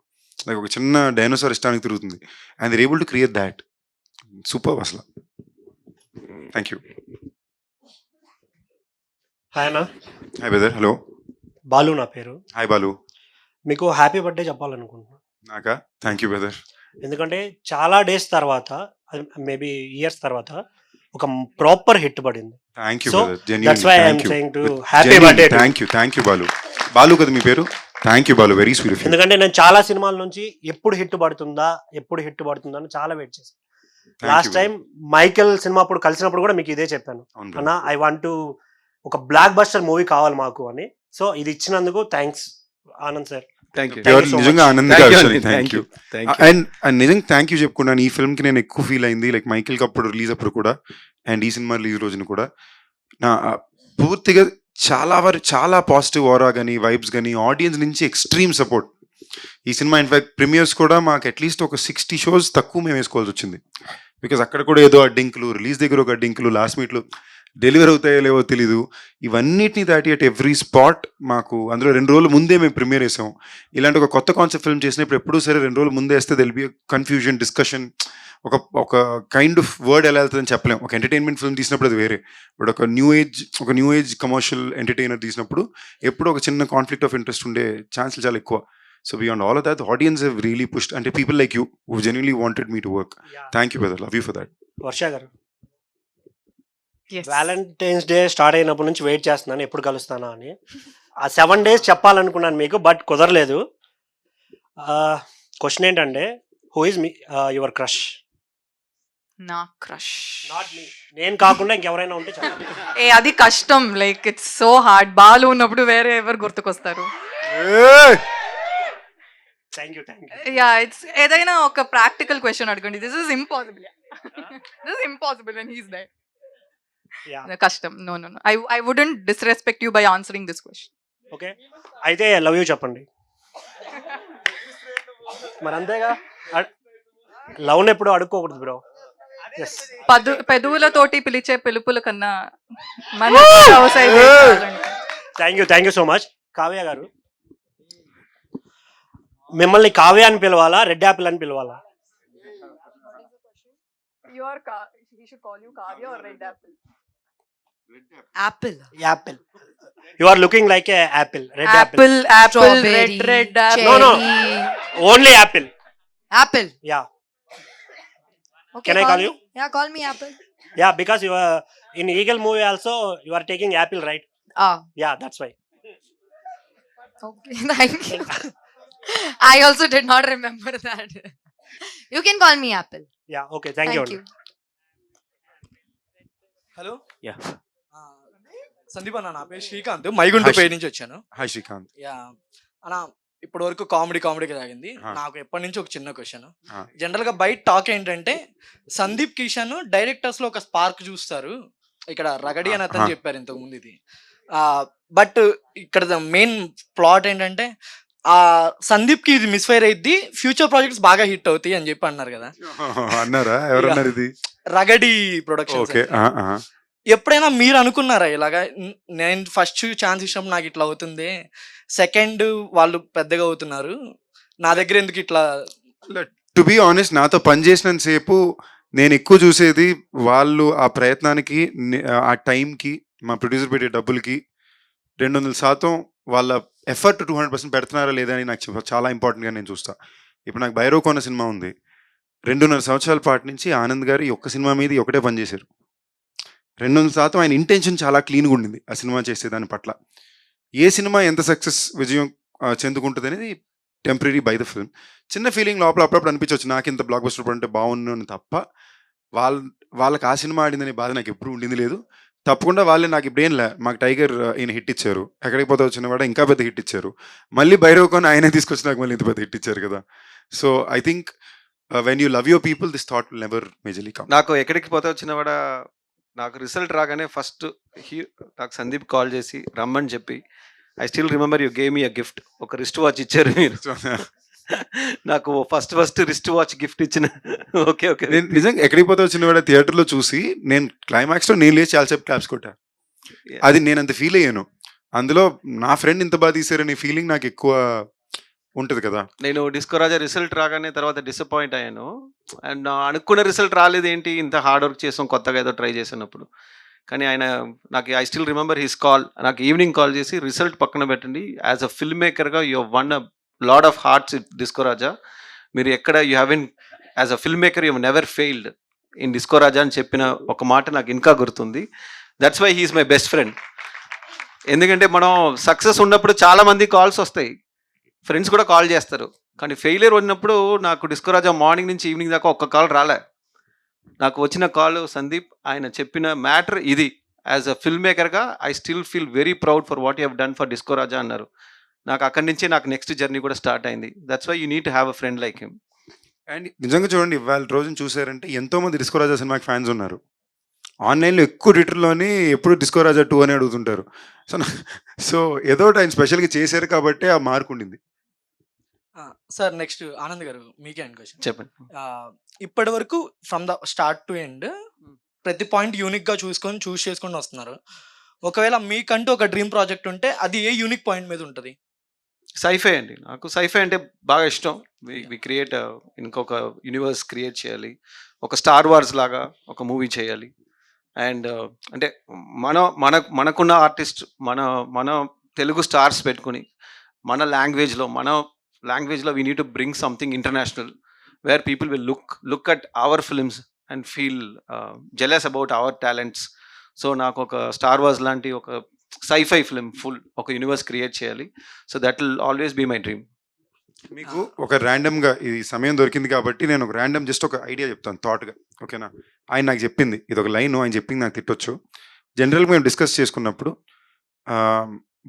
లైక్ ఒక చిన్న డైనోసార్ ఇష్టానికి తిరుగుతుంది and they able to create that. Super అసలు. Thank you. హాయ్ అన్న. Hi brother. హలో. బాలు నా పేరు. హాయ్ బాలు. మీకు హ్యాపీ బర్త్డే చెప్పాలనుకుంటున్నాను. నాకా? Thank you brother. ఎందుకంటే చాలా డేస్ తర్వాత, మేబీ ఇయర్స్ తర్వాత ఒక ప్రాపర్ హిట్ పడింది. Thank you so brother. That's why I am saying to happy birthday. Thank you Balu. Balu కదా మీ పేరు? Thank you Balu, very sweet. ఎందుకంటే నేను చాలా సినిమాల నుంచి ఎప్పుడు హిట్ పడుతుందా అని చాలా వెయిట్ చేశాను. లాస్ట్ టైం మైకెల్ సినిమా అప్పుడు కలిసినప్పుడు కూడా మీకు ఇదే చెప్పాను, అన్న ఐ వాంట్ టు ఒక బ్లాక్ బస్టర్ మూవీ కావాలి మాకు అని. సో ఇది ఇచ్చినందుకు థ్యాంక్స్ ఆనంద్ సార్. నిజంగా ఆనందంగా థ్యాంక్ యూ. అండ్ నిజంగా థ్యాంక్ యూ చెప్పుకున్నాను. ఈ ఫిల్మ్ కి నేను ఎక్కువ ఫీల్ అయింది లైక్ మైకిల్ కి అప్పుడు రిలీజ్ అప్పుడు కూడా అండ్ ఈ సినిమా రిలీజ్ రోజున కూడా నా పూర్తిగా చాలా పాజిటివ్ ఆరా కానీ వైబ్స్ కానీ ఆడియన్స్ నుంచి ఎక్స్ట్రీమ్ సపోర్ట్. ఈ సినిమా ఇన్ఫాక్ట్ ప్రీమియర్స్ కూడా మాకు అట్లీస్ట్ ఒక 60 షోస్ తక్కువ మేము వేసుకోవాల్సి వచ్చింది. బికాస్ అక్కడ కూడా ఏదో అడ్డింకులు, రిలీజ్ దగ్గర ఒక అడ్డింకులు, లాస్ట్ మీట్లో డెలివరీ అవుతాయో లేవో తెలీదు. ఇవన్నిటిని దాటి అట్ ఎవ్రీ స్పాట్ మాకు అందులో 2 రోజుల ముందే మేము ప్రీమియర్ వేసాం. ఇలాంటి ఒక కొత్త కాన్సెప్ట్ ఫిల్మ్ చేసినప్పుడు ఎప్పుడూ సరే 2 రోజుల ముందే వేస్తే దెల్ బి కన్ఫ్యూజన్, డిస్కషన్, ఒక కైండ్ ఆఫ్ వర్డ్ ఎలా వెళ్తుందని చెప్పలేం. ఒక ఎంటర్టైన్మెంట్ ఫిల్మ్ తీసినప్పుడు అది వేరే, బట్ ఒక న్యూ ఏజ్ కమర్షియల్ ఎంటర్టైనర్ తీసినప్పుడు ఎప్పుడు ఒక చిన్న కాన్ఫ్లిక్ట్ ఆఫ్ ఇంట్రెస్ట్ ఉండే ఛాన్సులు చాలా ఎక్కువ. So beyond all of that, the audience have really pushed, and people like you who genuinely wanted me to work. Thank you brother, love you for that. వర్ష గారు, Valentine's day start అయినప్పటి నుంచి wait చేస్తున్నాను ఎప్పుడు కలుస్తానా అని. ఆ 7 days చెప్పాలనుకున్నాను మీకు, but కుదరలేదు. క్వశ్చన్ ఏంటంటే, హూ ఇస్ యువర్ క్రష్? నా క్రష్ నాట్ మీ, నేను కాకుండా ఇంకెవరైనా ఉంటే చెప్పండి. అది కష్టం, like it's so hard. Balu ఉన్నప్పుడు వేరే ఎవరు గుర్తుకొస్తారు? Thank you. యా, ఇట్స్ ఏదైనా ఒక ప్రాక్టికల్ క్వశ్చన్ అడగండి. This is impossible. This is impossible when he's there. కష్టం. No I wouldn't disrespect you by answering this question. Okay, అయితే లవ్ యూ చెప్పండి. మరి అంతేగా, లవ్ని ఎప్పుడు అడుక్కోకూడదు బ్రో. పెదవులతోటి పిలిచే పిలుపుల కన్నా thank you so much. Kavya గారు, మిమ్మల్ని కావ్య అని పిలవాలా, రెడ్ యాపిల్ అని పిలవాలా? Apple. You are looking like a apple. Red apple. Red apple. No only apple. Yeah. Okay, Can I call you? Yeah, call me Apple. Yeah, because you are in Eagle movie also you are taking apple, right? Yeah, that's why. Okay, thank you. I also did not remember that. You can call me Apple. Yeah, okay, thank you. Hello. Yeah. Sandeep అన్న, నా పేరు శ్రీకాంత్, మైగుంట పేరు నుంచి వచ్చాను. Hi Srikanth. Yeah అన్న, ఇప్పటి వరకు కామెడీగా సాగింది. నాకు ఎప్పటి నుంచి ఒక చిన్న క్వశ్చన్. జనరల్ గా బయట టాక్ ఏంటంటే సందీప్ కిషన్ డైరెక్టర్స్ లో ఒక స్పార్క్ చూస్తారు, ఇక్కడ రగడి అని అతను చెప్పారు ఇంతకు ముందు ఇది. బట్ ఇక్కడ మెయిన్ ప్లాట్ ఏంటంటే సందీప్ కి ఇది మిస్ఫైర్ అయింది, ఫ్యూచర్ ప్రాజెక్ట్స్ బాగా హిట్ అవుతాయి అని చెప్పి అన్నారు కదా. అన్నారా? ఎవరన్నారు ఇది? రగడి ప్రొడక్షన్. ఎప్పుడైనా మీరు అనుకున్నారా ఇలాగా నేను ఫస్ట్ ఛాన్స్ ఇచ్చినప్పుడు నాకు ఇట్లా అవుతుంది, సెకండ్ వాళ్ళు పెద్దగా అవుతున్నారు, నా దగ్గర ఎందుకు ఇట్లా? టు బీ ఆనెస్ట్, నాతో పని చేసినంత సేపు నేను ఎక్కువ చూసేది వాళ్ళు ఆ ప్రయత్నానికి, ఆ టైంకి, మా ప్రొడ్యూసర్ పెట్టే డబ్బులకి 200% వాళ్ళ ఎఫర్ట్ 200% పెడుతున్నారా లేదా అని నాకు చాలా ఇంపార్టెంట్గా నేను చూస్తా. ఇప్పుడు నాకు భైరవ్ సినిమా ఉంది. 2.5 సంవత్సరాల పాటు నుంచి ఆనంద్ గారు ఈ ఒక్క సినిమా మీద ఒకటే పని చేశారు. 200% ఆయన ఇంటెన్షన్ చాలా క్లీన్గా ఉండింది ఆ సినిమా చేసేదాని పట్ల. ఏ సినిమా ఎంత సక్సెస్ విజయం చెందుకుంటుంది అనేది టెంపరీ బై ద ఫిల్మ్. చిన్న ఫీలింగ్ లోపల అప్పుడప్పుడు అనిపించవచ్చు, నాకు ఇంత బ్లాక్ బస్టర్ అంటే బాగుండు అని. తప్ప వాళ్ళకి ఆ సినిమా ఆడిందనే బాధ నాకు ఎప్పుడు ఉండింది లేదు. తప్పకుండా వాళ్ళే నాకు ఇప్పుడు ఏం లే, మాకు టైగర్ ఈయన హిట్ ఇచ్చారు, ఎక్కడికి పోతే వచ్చిన వాడు ఇంకా పెద్ద హిట్ ఇచ్చారు, మళ్ళీ భైరవ్ ఆయనే తీసుకొచ్చి నాకు మళ్ళీ ఇంత పెద్ద హిట్ ఇచ్చారు కదా. So I think when you love your people this thought will never majorly come. నాకు ఎక్కడికి పోతే వచ్చిన వాడ నాకు రిజల్ట్ రాగానే ఫస్ట్ నాకు సందీప్ కాల్ చేసి రమ్మని చెప్పి, I still remember you game me a gift, ఒక రిస్ట్ వాచ్ ఇచ్చారు మీరు. నాకు ఫస్ట్ రిస్ట్ వాచ్ గిఫ్ట్ ఇచ్చిన ఓకే ఓకే నేను నిజంగా ఎక్కడికి పోతే వచ్చిన వాడు థియేటర్లో చూసి నేను క్లైమాక్స్లో నేను లేచి చాలాసేపు క్లాప్స్ కొట్టా. అది నేను అంత ఫీల్ అయ్యాను. అందులో నా ఫ్రెండ్ ఇంత బాగా తీసారనే ఫీలింగ్ నాకు ఎక్కువ ఉంటుంది కదా. నేను డిస్కో రాజా రిజల్ట్ రాగానే తర్వాత డిసప్పాయింట్ అయ్యాను. అండ్ అనుకున్న రిజల్ట్ రాలేదు, ఏంటి ఇంత హార్డ్ వర్క్ చేసాం కొత్తగా ఏదో ట్రై చేసినప్పుడు. కానీ ఆయన నాకు I still remember his call, నాకు ఈవినింగ్ కాల్ చేసి రిజల్ట్ పక్కన పెట్టండి, యాజ్ అ ఫిల్మ్ మేకర్గా you won a lot of hearts Disco Raja, మీరు ఎక్కడ you haven as a film maker you never failed in Disco Raja అని చెప్పిన ఒక మాట నాకు ఇంకా గుర్తుంది. That's why he's my best friend. ఎందుకంటే మనం సక్సెస్ ఉన్నప్పుడు చాలామంది కాల్స్ వస్తాయి, ఫ్రెండ్స్ కూడా కాల్ చేస్తారు, కానీ ఫెయిలియర్ ఉన్నప్పుడు నాకు డిస్కో రాజా మార్నింగ్ నుంచి ఈవినింగ్ దాకా ఒక్క కాల్ రాలే. నాకు వచ్చిన కాల్ సందీప్, ఆయన చెప్పిన మ్యాటర్ ఇది, యాజ్ అ ఫిల్మ్ మేకర్గా I still feel very proud for what you have done for Disco Raja అన్నారు. నాకు అక్కడి నుంచి నాకు నెక్స్ట్ జర్నీ కూడా స్టార్ట్ అయింది. That's why you need to have a friend like him. And నిజంగా చూడండి, ఇవాళ రోజున చూసారంటే ఎంతోమంది డిస్కో రాజా సినిమాకి ఫ్యాన్స్ ఉన్నారు. ఆన్లైన్లో ఎక్కువ ట్విట్టర్లోని ఎప్పుడు డిస్కో రాజా 2 అని అడుగుతుంటారు. సో ఏదో ఆయన స్పెషల్గా చేశారు కాబట్టి ఆ మార్క్ ఉండింది. సార్ నెక్స్ట్ ఆనంద్ గారు మీకే అండ్ క్వశ్చన్ చెప్పండి. ఇప్పటి వరకు from the start to end ప్రతి పాయింట్ యూనిక్గా చూస్ చేసుకొని వస్తున్నారు. ఒకవేళ మీకంటూ ఒక డ్రీమ్ ప్రాజెక్ట్ ఉంటే అది ఏ యూనిక్ పాయింట్ మీద ఉంటుంది? సైఫై అండి. నాకు సైఫై అంటే బాగా ఇష్టం. వి క్రియేట్ ఇంకొక యూనివర్స్ క్రియేట్ చేయాలి, ఒక స్టార్ వార్స్ లాగా ఒక మూవీ చేయాలి. అండ్ అంటే మనకున్న ఆర్టిస్ట్ మన తెలుగు స్టార్స్ పెట్టుకుని మన లాంగ్వేజ్లో we need to bring something international where people will look at our films and feel jealous about our talents. So నాకు ఒక స్టార్ వార్స్ లాంటి ఒక సైఫై ఫిల్మ్ ఫుల్ ఒక యూనివర్స్ క్రియేట్ చేయాలి. So that will always be my dream. మీకు ఒక ర్యాండమ్గా ఈ సమయం దొరికింది కాబట్టి నేను ఒక ర్యాండమ్ జస్ట్ ఒక ఐడియా చెప్తాను థాట్గా, ఓకేనా? ఆయన నాకు చెప్పింది, ఇది ఒక లైన్, ఆయన చెప్పింది నాకు తిట్టొచ్చు. జనరల్గా మేము డిస్కస్ చేసుకున్నప్పుడు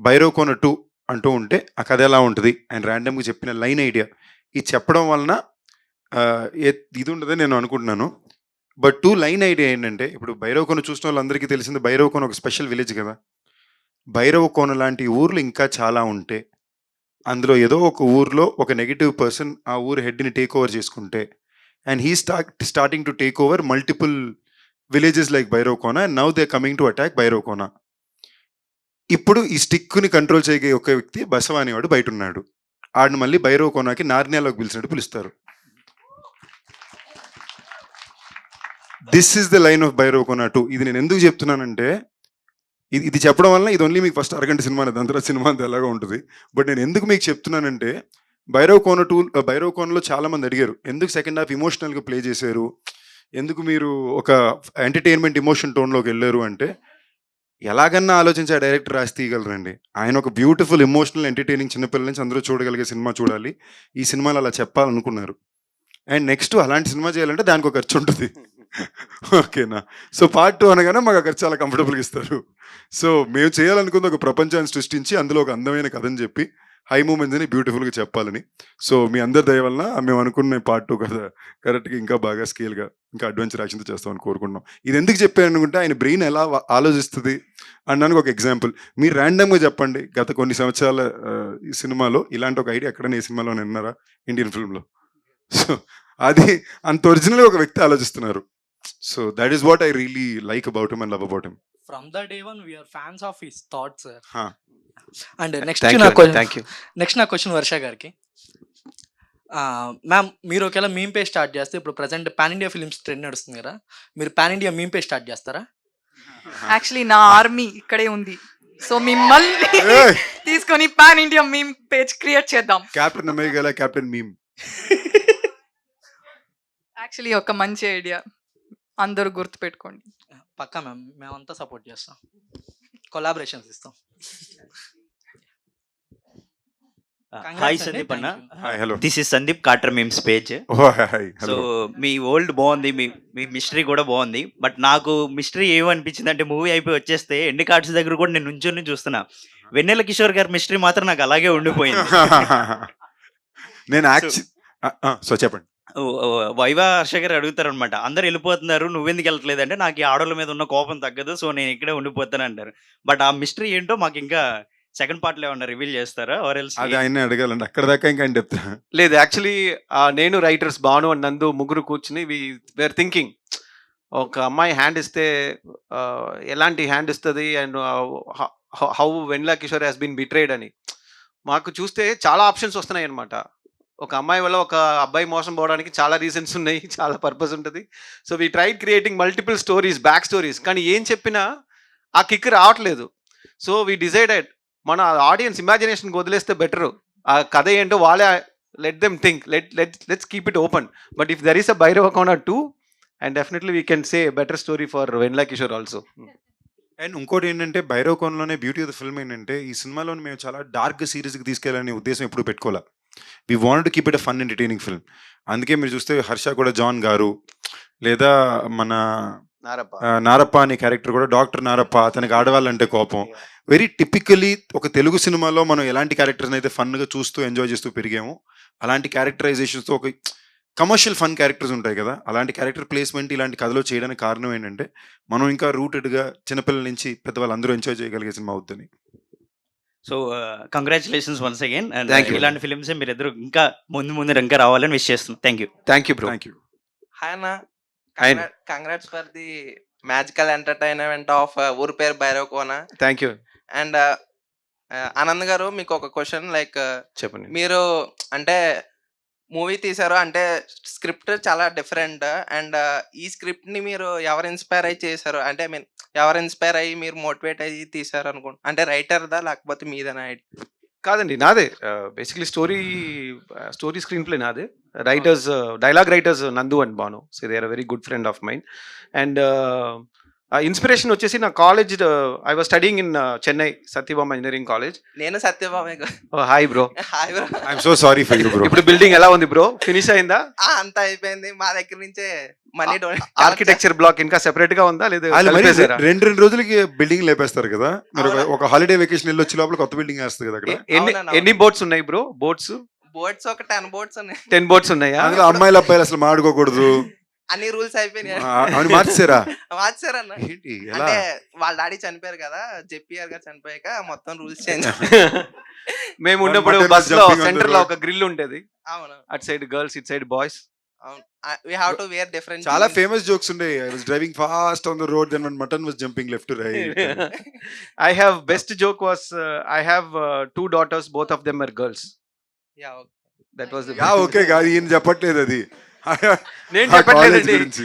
భైరవ్ 2 అంటూ ఉంటే ఆ కథ ఎలా ఉంటుంది ఆయన ర్యాండమ్గా చెప్పిన లైన్ ఐడియా ఇది చెప్పడం వలన ఇది ఉండదని నేను అనుకుంటున్నాను. బట్ 2 లైన్ ఐడియా ఏంటంటే, ఇప్పుడు భైరవ్ చూసిన వాళ్ళందరికీ తెలిసింది భైరవ్ ఒక స్పెషల్ విలేజ్ కదా. భైరవ్ లాంటి ఊర్లు ఇంకా చాలా ఉంటే, అందులో ఏదో ఒక ఊర్లో ఒక నెగిటివ్ పర్సన్ ఆ ఊరు హెడ్ని టేక్ ఓవర్ చేసుకుంటే, and he starting to take over multiple villages like Bhairav and now they coming to attack Bhairav. ఇప్పుడు ఈ స్టిక్ని కంట్రోల్ చేయగలిగే ఒక వ్యక్తి బసవ అనేవాడు బయట ఉన్నాడు. ఆడిని మళ్ళీ భైరవ్ నార్నియాలోకి పిలిచినట్టు పిలుస్తారు. This is the line of Bhairav 2. ఇది నేను ఎందుకు చెప్తున్నానంటే, ఇది చెప్పడం వల్ల ఇది ఓన్లీ మీకు ఫస్ట్ అరగంట సినిమా, దాని తర్వాత సినిమా అంతా ఎలాగో ఉంటుంది. బట్ నేను ఎందుకు మీకు చెప్తున్నానంటే, భైరవ్ 2లో చాలా మంది అడిగారు ఎందుకు సెకండ్ హాఫ్ ఇమోషనల్గా ప్లే చేశారు, ఎందుకు మీరు ఒక ఎంటర్టైన్మెంట్ ఇమోషన్ టోన్లోకి వెళ్ళారు అంటే, ఎలాగన్నా ఆలోచించి ఆ డైరెక్టర్ రాసి తీయగలరండి. ఆయన ఒక బ్యూటిఫుల్ ఎమోషనల్ ఎంటర్టైనింగ్ చిన్నపిల్లల నుంచి అందరూ చూడగలిగే సినిమా చూడాలి, ఈ సినిమాలో అలా చెప్పాలనుకున్నారు. అండ్ నెక్స్ట్ అలాంటి సినిమా చేయాలంటే దానికి ఒక ఖర్చు ఉంటుంది, ఓకేనా? సో పార్ట్ 2 అనగానే మాకు ఆ ఖర్చు చాలా కంఫర్టబుల్గా ఇస్తారు. సో మేము చేయాలనుకుంది ఒక ప్రపంచాన్ని సృష్టించి అందులో ఒక అందమైన కథని చెప్పి హై మూమెంట్స్ అని బ్యూటిఫుల్గా చెప్పాలని. సో మీ అందరి దయ వలన మేము అనుకున్న పార్ట్ 2 కథ కరెక్ట్గా ఇంకా బాగా స్కేల్గా ఇంకా అడ్వెంచర్ యాక్షన్తో చేస్తామని కోరుకుంటున్నాం. ఇది ఎందుకు చెప్పాను అనుకుంటే, ఆయన బ్రెయిన్ ఎలా ఆలోచిస్తుంది అనడానికి ఒక ఎగ్జాంపుల్. మీరు ర్యాండమ్గా చెప్పండి, గత కొన్ని సంవత్సరాల ఈ సినిమాలో ఇలాంటి ఒక ఐడియా ఎక్కడైనా ఈ సినిమాలో విన్నారా ఇండియన్ ఫిల్మ్లో? సో అది అంత ఒరిజినల్గా ఒక వ్యక్తి ఆలోచిస్తున్నారు. So that is what I really like about him and love about him. From the day one we are fans of his thoughts sir. Huh. And next Thank నా you, question thank you. Next నా question Varsha గారికి. Ma'am మీరు ఒకవేళ meme page start చేస్తే ఇప్పుడు present pan India films trend నడుస్తుంది కదా, మీరు pan India meme page start చేస్తారా? యాక్చువల్లీ నా ఆర్మీ ఇక్కడే ఉంది, సో మిమ్మల్ని తీసుకొని pan India meme page create చేద్దాం. Captain America captain meme. Actually ఒక మంచి ఐడియా, అందరూ గుర్తుపెట్టుకోండి. పక్కా మ్యామ్, మేమంతా సపోర్ట్ చేస్తాం, కొలాబరేషన్స్ ఇస్తాం. హాయ్ సందీప్ అన్న, Hi, hello. This is Sandeep కాటర్ memes page. Oh, hi, so hello. మీ ఓల్డ్ బాగుంది, మీ మిస్టరీ కూడా బాగుంది. బట్ నాకు మిస్టరీ ఏమనిపించింది అంటే మూవీ అయిపోయి వచ్చేస్తే ఎండ్ కార్డ్స్ దగ్గర కూడా నేను నుంచొని చూస్తున్నా. వెన్నెల కిషోర్ గారి మిస్టరీ మాత్రం నాకు అలాగే ఉండిపోయింది. నేను సో చెప్పండి. వైవా హర్ష గారు అడుగుతారు అనమాట, అందరు వెళ్ళిపోతున్నారు నువ్వెందుకు వెళ్ళట్లేదు అంటే, నాకు ఈ ఆడోళ్ళ మీద ఉన్న కోపం తగ్గదు, సో నేను ఇక్కడే ఉండిపోతాను అంటారు. బట్ ఆ మిస్టరీ ఏంటో మాకు ఇంకా సెకండ్ పార్ట్ లో ఏమన్నా రివీల్ చేస్తారా? ఆర్ ఎల్స్ అది ఆయన అడగాలండి, అక్కడ దాకా ఇంకా ఆయన చెప్తా. లేదు, యాక్చువల్లీ నేను రైటర్స్ భాను అండ్ నందు ముగ్గురు కూర్చుని వేర్ థింకింగ్, ఒక అమ్మాయి హ్యాండ్ ఇస్తే ఎలాంటి హ్యాండ్ ఇస్తుంది and how Vennela Kishore has been betrayed అని. మాకు చూస్తే చాలా ఆప్షన్స్ వస్తున్నాయి అనమాట. ఒక అమ్మాయి వల్ల ఒక అబ్బాయి మోసం పోవడానికి చాలా రీజన్స్ ఉన్నాయి, చాలా పర్పస్ ఉంటుంది. So we tried creating multiple stories, back stories, కానీ ఏం చెప్పినా ఆ కిక్ రావట్లేదు. సో వీ డిసైడెడ్ మన ఆడియన్స్ ఇమాజినేషన్కి వదిలేస్తే బెటరు. ఆ కథ ఏంటో వాళ్ళే, let them think, let's keep it open. But if there is a Bhairava Kona 2 and definitely we can say better story for Vennela Kishore also. And ఇంకోటి ఏంటంటే భైరవ్ కోన్లోనే బ్యూటీ ఆఫ్ ద ఫిల్మ్ ఏంటంటే, ఈ సినిమాలోని మేము చాలా డార్క్ సీరీస్కి తీసుకెళ్ళాలనే ఉద్దేశం ఎప్పుడు పెట్టుకోవాలి. We want to keep it a fun entertaining film. అందుకే మీరు చూస్తే హర్ష కూడా జాన్ గారు, లేదా మన నారప్ప అనే క్యారెక్టర్ కూడా డాక్టర్ నారప్ప, అతనికి ఆడవాళ్ళంటే కోపం. వెరీ టిపికలీ ఒక తెలుగు సినిమాలో మనం ఎలాంటి క్యారెక్టర్స్ అయితే ఫన్గా చూస్తూ ఎంజాయ్ చేస్తూ పెరిగాము, అలాంటి క్యారెక్టరైజేషన్స్తో ఒక కమర్షియల్ ఫన్ క్యారెక్టర్స్ ఉంటాయి కదా, అలాంటి క్యారెక్టర్ ప్లేస్మెంట్ ఇలాంటి కథలో చేయడానికి కారణం ఏంటంటే, మనం ఇంకా రూటెడ్గా చిన్నపిల్లల నుంచి పెద్దవాళ్ళు అందరూ ఎంజాయ్ చేయగలిగే సినిమా అవుతుంది. So congratulations once again. And Thank you. ఇలాంటి ఫిల్మ్స్ మీరు ఇద్దరు ఇంకా ముందు ఇంకా రావాలని విష్ చేస్తున్నాం. Thank you. Thank you bro. Thank you. Hi అన్న, Hi. Congrats for the magical entertainment of Oori Peru Bhairav Kona. Thank you. And Anand గారు, మీకు ఒక క్వశ్చన్, లైక్ చెప్పండి. మీరు అంటే మూవీ తీశారు అంటే స్క్రిప్ట్ చాలా డిఫరెంట్, అండ్ ఈ స్క్రిప్ట్ ని మీరు ఎవరు ఇన్స్పైర్ అయ్యి చేశారు అంటే, ఐ మీన్ ఎవరు ఇన్స్పైర్ అయ్యి మీరు మోటివేట్ అయ్యి తీశారు అనుకుంటా, అంటే రైటర్దా లేకపోతే మీదనా? కాదండి, నాదే. బేసిక్లీ స్టోరీ స్క్రీన్ ప్లే నాదే. Writers, dialogue writers Nandu and Bhanu. So they are very good friend of mind. And inspiration వచ్చేసి నా college, I was studying in Chennai Sathyabama engineering college. నేను Sathyabama. Hi bro. Hi bro. I'm so sorry for you bro. ఇప్పుడు building ఎలా ఉంది bro? Finish అయిందా? అంతా అయిపోయింది, మా దగ్గర నుంచే మనీ ఆర్కిటెక్చర్ బ్లాక్ ఇంకా సెపరేట్ గా ఉందా లేదా? వాళ్ళు మరి కలిపేశారా? రెండు రోజులకి బిల్డింగ్ లేపేస్తారు కదా. మీరు ఒక హాలిడే వెకేషన్ వెళ్ళి వచ్చే లోపల కొత్త బిల్డింగ్ వేస్తుంది కదా అక్కడ. ఎన్ని బోట్స్ ఉన్నాయి బ్రో? బోట్స్ ఒక 10 బోట్స్ ఉన్నాయి. 10 బోట్స్ ఉన్నాయా? అందులో అమ్మాయిలు అబ్బాయిలు అసలు మాడుకోకూడదు అన్ని రూల్స్ అయిపోయినాయి. అవును, మార్చారా? మార్చారన్న. ఏంటి ఎలా? అంటే వాళ్ళ డాడీ చనిపోయారు కదా, జెపిఆర్ గారు చనిపోయాక మొత్తం రూల్స్ చేంజ్. మేము ఉన్నప్పుడు బస్ లో సెంటర్ లో ఒక గ్రిల్ ఉండేది. అవును, at side girls, it side boys. అవును, we have to wear different. చాలా ఫేమస్ జోక్స్ ఉండే. I was driving fast on the road, then one mutton was jumping left to right. I have best joke was I have 2 daughters, both of them are girls. Yeah, okay. That was the yeah okay కాదు, ఈయన చెప్పట్లేదు అది. నేను చెప్పట్లేదండి.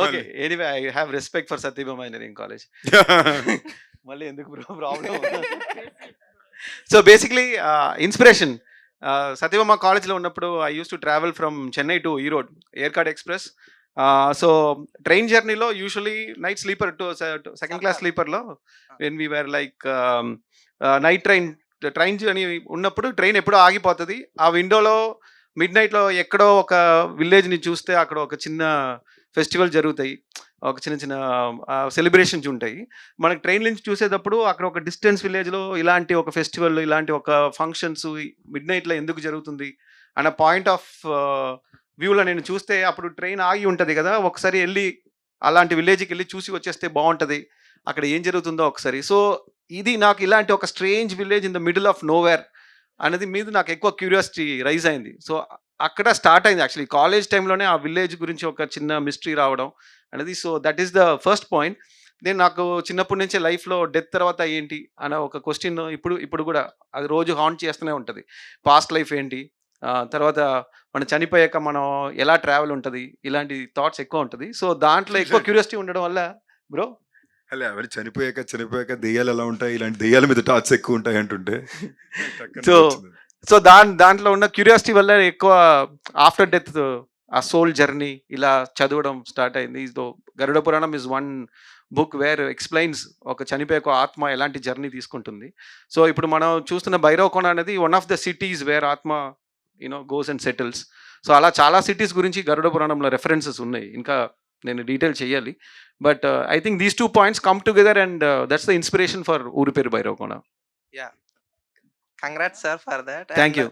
Okay, anyway I have respect for Sathyabama engineering college. మళ్ళీ ఎందుకు bro problem? So basically inspiration, Sathyabama కాలేజ్లో ఉన్నప్పుడు I use to travel from Chennai to Erode Yercaud express. So train జర్నీలో usually night sleeper to second class స్లీపర్లో when we were like night train journey ఉన్నప్పుడు train ఎప్పుడో ఆగిపోతుంది. ఆ విండోలో మిడ్ నైట్లో ఎక్కడో ఒక విలేజ్ని చూస్తే అక్కడ ఒక చిన్న ఫెస్టివల్ జరుగుతాయి, ఒక చిన్న సెలబ్రేషన్స్ ఉంటాయి. మనకి ట్రైన్ నుంచి చూసేటప్పుడు అక్కడ ఒక డిస్టెన్స్ విలేజ్లో ఇలాంటి ఒక ఫెస్టివల్, ఇలాంటి ఒక ఫంక్షన్స్ మిడ్ నైట్లో ఎందుకు జరుగుతుంది అన్న పాయింట్ ఆఫ్ వ్యూలో నేను చూస్తే, అప్పుడు ట్రైన్ ఆగి ఉంటుంది కదా, ఒకసారి వెళ్ళి అలాంటి విలేజ్కి వెళ్ళి చూసి వచ్చేస్తే బాగుంటుంది, అక్కడ ఏం జరుగుతుందో ఒకసారి. సో ఇది నాకు ఇలాంటి ఒక strange village in the middle of nowhere అనేది మీద నాకు ఎక్కువ క్యూరియాసిటీ రైజ్ అయింది. సో అక్కడ స్టార్ట్ అయింది యాక్చువల్లీ కాలేజ్ టైంలోనే ఆ విలేజ్ గురించి ఒక చిన్న మిస్టరీ రావడం అనేది. So that is the first point. నేను నాకు చిన్నప్పటి నుంచే లైఫ్లో డెత్ తర్వాత ఏంటి అన్న ఒక క్వశ్చన్ ఇప్పుడు కూడా అది రోజు హాంట్ చేస్తూనే ఉంటుంది. పాస్ట్ లైఫ్ ఏంటి, తర్వాత మనం చనిపోయాక మనం ఎలా ట్రావెల్ ఉంటుంది, ఇలాంటి థాట్స్ ఎక్కువ ఉంటుంది. సో దాంట్లో ఎక్కువ క్యూరియాసిటీ ఉండడం వల్ల బ్రో అలా ఎవరు చనిపోయాక దెయ్యాలు ఎలా ఉంటాయి, ఇలాంటి దెయ్యాల మీద టాట్స్ ఎక్కువ ఉంటాయి అంటుంటే సో సో దాంట్లో ఉన్న క్యూరియాసిటీ వల్ల ఎక్కువ ఆఫ్టర్ డెత్ ఆ సోల్ జర్నీ ఇలా చదవడం స్టార్ట్ అయింది. So Garuda Puranam is one book where explains ఒక చనిపోయే ఒక ఆత్మ ఎలాంటి జర్నీ తీసుకుంటుంది. సో ఇప్పుడు మనం చూస్తున్న భైరవకోన అనేది one of the cities where ఆత్మ గోస్ అండ్ సెటిల్స్. సో అలా చాలా సిటీస్ గురించి గరుడ పురాణంలో రెఫరెన్సెస్ ఉన్నాయి. ఇంకా నేను డీటెయిల్ చేయాలి. But I think these 2 points come together and that's the inspiration for ఊరి పేరు Bhairavakona. Yeah congrats sir for that. Thank you.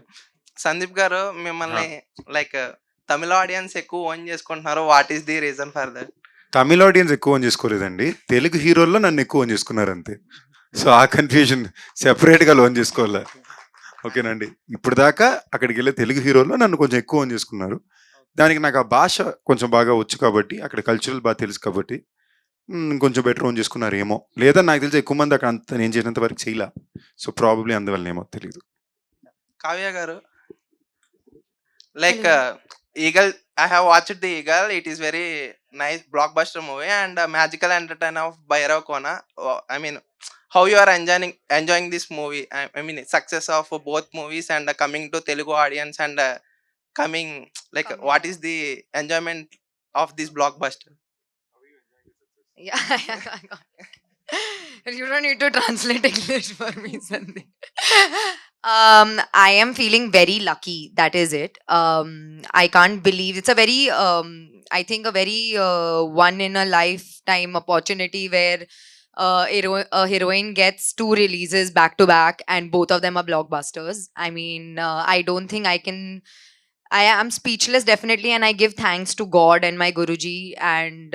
Sandeep గారు మిమ్మల్ని లైక్ తమిళ ఆడియన్స్ ఎక్కువ ఓన్ చేసుకుంటున్నారు. What is the reason for that? Tamil audience ఎక్కువ own చేసుకోలేదండి, Telugu హీరోల్లో నన్ను ఎక్కువ own చేసుకున్నారు అంతే. సో ఆ కన్ఫ్యూజన్ సెపరేట్గా లోన్ చేసుకోవాలి. ఓకేనండి, ఇప్పుడు దాకా అక్కడికి వెళ్ళే తెలుగు హీరోల్లో నన్ను కొంచెం ఎక్కువ ఓన్ చేసుకున్నారు. దానికి నాకు ఆ భాష కొంచెం బాగా వచ్చు కాబట్టి, అక్కడ కల్చరల్ బాగా తెలుసు కాబట్టి కొంచెం బెటర్ ఓన్ చేసుకున్నారు ఏమో. లేదా నాకు తెలిసి ఎక్కువ మంది అక్కడ అంత నేను చేసినంత వరకు చేయలే. సో ప్రాబబ్లీ అందువల్ల ఏమో తెలియదు. కావ్య గారు like eagle, I have watched the Eagle. It is very nice blockbuster movie and magical entertainer of Bhairav Kona. I mean, how you are enjoying this movie? I mean, success of both movies and coming to Telugu audience and coming like what is the enjoyment of this blockbuster? Yeah, you don't need to translate English for me, Sandeep. I am feeling very lucky. That is it. I can't believe it's a very, I think a very one in a lifetime opportunity where a heroine gets 2 releases back to back and both of them are blockbusters. I mean, I don't think I am speechless definitely, and I give thanks to God and my Guruji and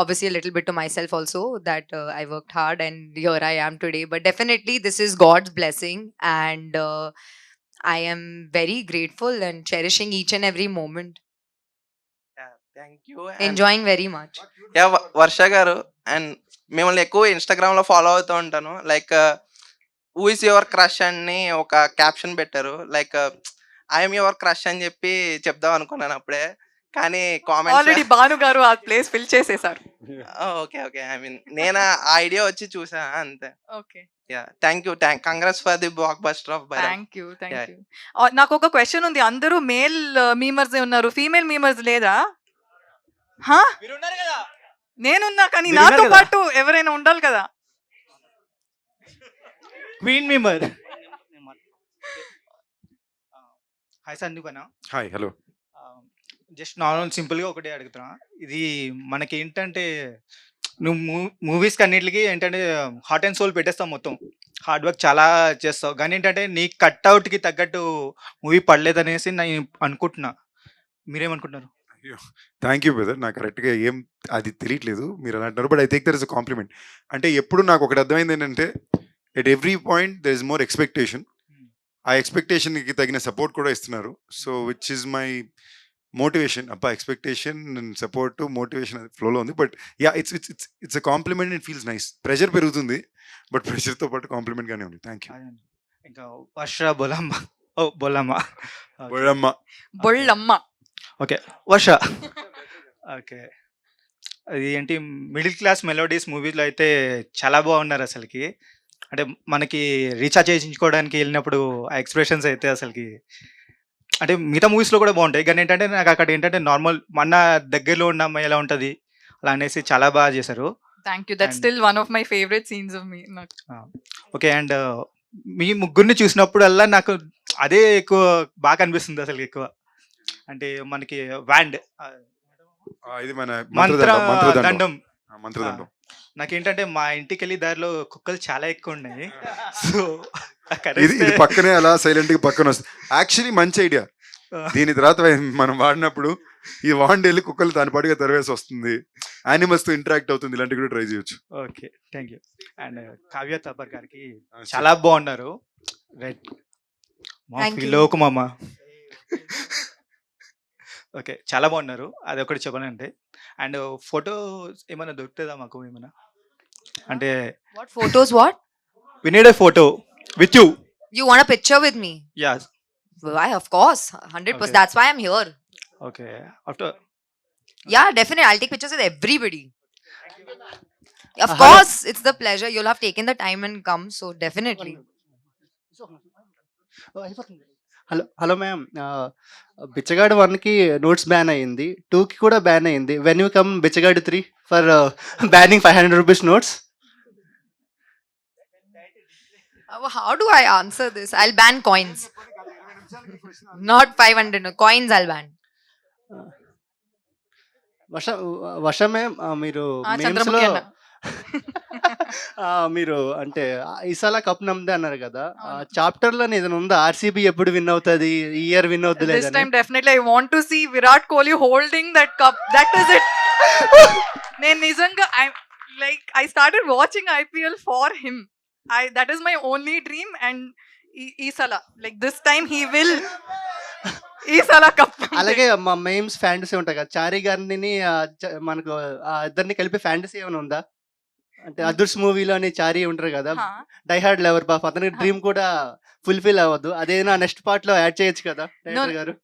obviously a little bit to myself also that I worked hard and here I am today. But definitely this is God's blessing and I am very grateful and cherishing each and every moment. Yeah, thank you. Enjoying very much. Yeah, వర్ష గారు and మిమ్మల్ని ఎక్కువ Instagram లో follow అవుతూ ఉంటాను. Like who is your crush అని ఒక caption పెట్టారు. Like I'm your crush అని చెప్పి చెప్దాం అనుకున్నాను అప్పుడే, కానీ కామెంట్స్ ఆల్రెడీ భాను గారు ఆ ప్లేస్ ఫిల్ చేసేసారు. ఓకే ఓకే, ఐ మీన్ నేను ఆ ఐడియా వచ్చి చూసా అంతే. Okay, yeah thank you, congrats for the block buster of Bhairav. Thank you. నాకు ఒక క్వశ్చన్ ఉంది. అందరూ మేల్ మీమర్స్ ఉన్నారు, ఫీమేల్ మీమర్స్ లేదా? నేనున్నా, కానీ నాతో పాటు ఎవరైనా ఉండాలి కదా. Queen memer. హాయ్ సందీప్ అన్న. Hi, hello. జస్ట్ నార్మల్ సింపుల్గా ఒకటే అడుగుతున్నా. ఇది మనకి ఏంటంటే నువ్వు మూవీస్కి అన్నిటికి ఏంటంటే హార్ట్ అండ్ సోల్ పెట్టేస్తావు, మొత్తం హార్డ్ వర్క్ చాలా చేస్తావు, కానీ ఏంటంటే నీ కట్అవుట్కి తగ్గట్టు మూవీ పడలేదనేసి నేను అనుకుంటున్నా. మీరేమనుకుంటున్నారు? Thank you brother. నాకు కరెక్ట్గా ఏం అది తెలియట్లేదు మీరు అలా అంటున్నారు, but I think there is a compliment. అంటే ఎప్పుడు నాకు ఒకటి అర్థమైంది ఏంటంటే at every point there is more expectation. ఆ ఎక్స్పెక్టేషన్కి తగిన సపోర్ట్ కూడా ఇస్తున్నారు. So which is my motivation. అబ్బా, ఎక్స్పెక్టేషన్ సపోర్ట్ మోటివేషన్ ఫ్లోలో ఉంది. But yeah, it's a compliment. It feels nice. Pressure పెరుగుతుంది, బట్ ప్రెషర్తో పాటు కాంప్లిమెంట్గానే ఉంది. Thank you. ఇంకా వర్ష బొలమ్మ. ఓ బొల్లమ్మ. బొళ్ళమ్మ. బొళ్ళమ్మ. ఓకే వర్ష. ఓకే, అది ఏంటి మిడిల్ క్లాస్ మెలోడీస్ మూవీలో అయితే చాలా బాగున్నారు అసలుకి. అంటే మనకి రీఛార్జ్ చేయించుకోవడానికి వెళ్ళినప్పుడు ఆ ఎక్స్ప్రెషన్స్ అయితే అసలుకి అంటే మిగతా మూవీస్లో కూడా బాగుంటాయి, కానీ ఏంటంటే నాకు అక్కడ ఏంటంటే నార్మల్ మన దగ్గరలో ఉన్న అమ్మాయి ఎలా ఉంటుంది అలా అనేసి చాలా బాగా చేశారు. Thank you. That's still one of my favourite scenes of me. Okay, and మీ ముగ్గురిని చూసినప్పుడల్లా నాకు అదే ఎక్కువ బాగా అనిపిస్తుంది అసలు. ఎక్కువ అంటే మనకి వ్యాండ్ ఇది మన మంత్రదండం. మంత్రదండం. నాకేంటంటే మా ఇంటికి వెళ్ళి దారిలో కుక్కలు చాలా ఎక్కువ ఉన్నాయి. సో ఇది పక్కనే అలా సైలెంట్గా పక్కన వస్తుంది. యాక్చువల్లీ మంచి ఐడియా. దీని తర్వాత మనం వాడినప్పుడు ఈ వాండ్ వెళ్ళి కుక్కలు దాని పాటుగా తరివేసి వస్తుంది, యానిమల్స్తో ఇంటరాక్ట్ అవుతుంది. ఇలాంటివి కూడా ట్రై చేయొచ్చు. Okay, thank you. And Kavya Thapar గారికి చాలా బాగున్నారు. రైట్, మా ఫీలోకు మామ. ఓకే. చాలా బాగున్నారు. అదొకటి చెప్పాలంటే. అండ్ ఫోటో ఏమైనా దొరుకుతదా మాకు ఏమైనా? అంటే What photos? What? We need a photo with you. You want a picture with me? Yeah! Why? Of course, 100%. Okay. That's why I'm here. Okay. After Yeah, definitely. I'll take pictures with everybody. Of Hello. course, it's the pleasure. You'll have taken the time and come, so definitely. Hello ma'am. బిచ్చగాడు 1కి notes ban అయింది, 2కి కూడా ban అయింది. When you come Bichagadu 3 for banning 500 rupees notes? How do I answer this? I'll ban coins. Not 500. No. Coins I'll ban. Varsha ma'am, మీరు మీమ్స్లో చంద్రముఖి అన్న. మీరు అంటే Esala cup నమ్మదే అన్నారు కదా, చాప్టర్లో ఏదైనా ఉందా ఆర్సీబీ ఎప్పుడు విన్ అవుతుంది, ఈ ఇయర్ విన్ అవుతుంది This లేదని? time definitely I want to see Virat Kohli holding that cup. That is it. నేను నిజంగా I started watching IPL for him. That is my only dream, and ఈసల like this time he will ఈసల cup. అలాగే మా memes fantasy ఉంటాయి కదా, చారీ గారిని మనకు ఇద్దరిని కలిపి ఫ్యాంటసీ ఏమైనా ఉందా? అంటే అదుర్స్ మూవీలోని చారీ ఉంటారు కదా, డైహార్డ్ లవర్ పాప, అతని డ్రీమ్ కూడా ఫుల్ఫిల్ అవ్వదు, అదేనా నెక్స్ట్ పార్ట్ లో యాడ్ చేయొచ్చు కదా డైరెక్టర్ గారు?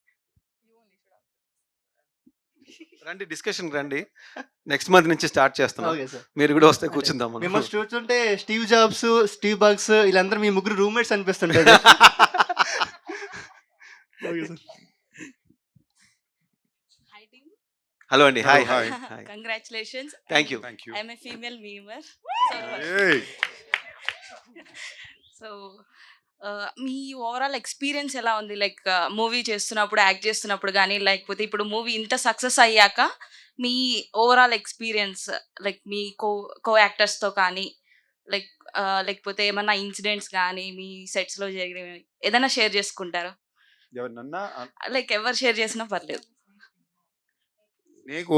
రండి, డిస్కషన్ రండి. నెక్స్ట్ మంత్ నుంచి స్టార్ట్ చేస్తున్నాం. Okay sir. మీరు కూడా వస్తే కూర్చుందాం మనం. మిమ్మల్ని చూస్తుంటే స్టీవ్ జాబ్స్, స్టీవ్ బగ్స్ వీళ్ళందరూ మీ ముగ్గురు రూమ్మేట్స్ అనిపిస్తుంటారు. Okay sir. హలో అండి. Hi. Hi. Hi. Congratulations. Thank you. I'm a female memer. Hey. So, మీ ఓవరాల్ ఎక్స్పీరియన్స్ ఎలా ఉంది? లైక్ మూవీ చేస్తున్నప్పుడు, యాక్ట్ చేస్తున్నప్పుడు కానీ, లేకపోతే ఇప్పుడు మూవీ ఇంత సక్సెస్ అయ్యాక మీ ఓవరాల్ ఎక్స్పీరియన్స్, లైక్ మీ కో యాక్టర్స్తో కానీ, లేకపోతే ఏమన్నా ఇన్సిడెంట్స్ కానీ మీ సెట్స్లో జరిగినవి ఏదైనా షేర్ చేసుకుంటారా? ఎవరినన్నా లైక్ ఎవరు షేర్ చేసినా పర్లేదు. నీకు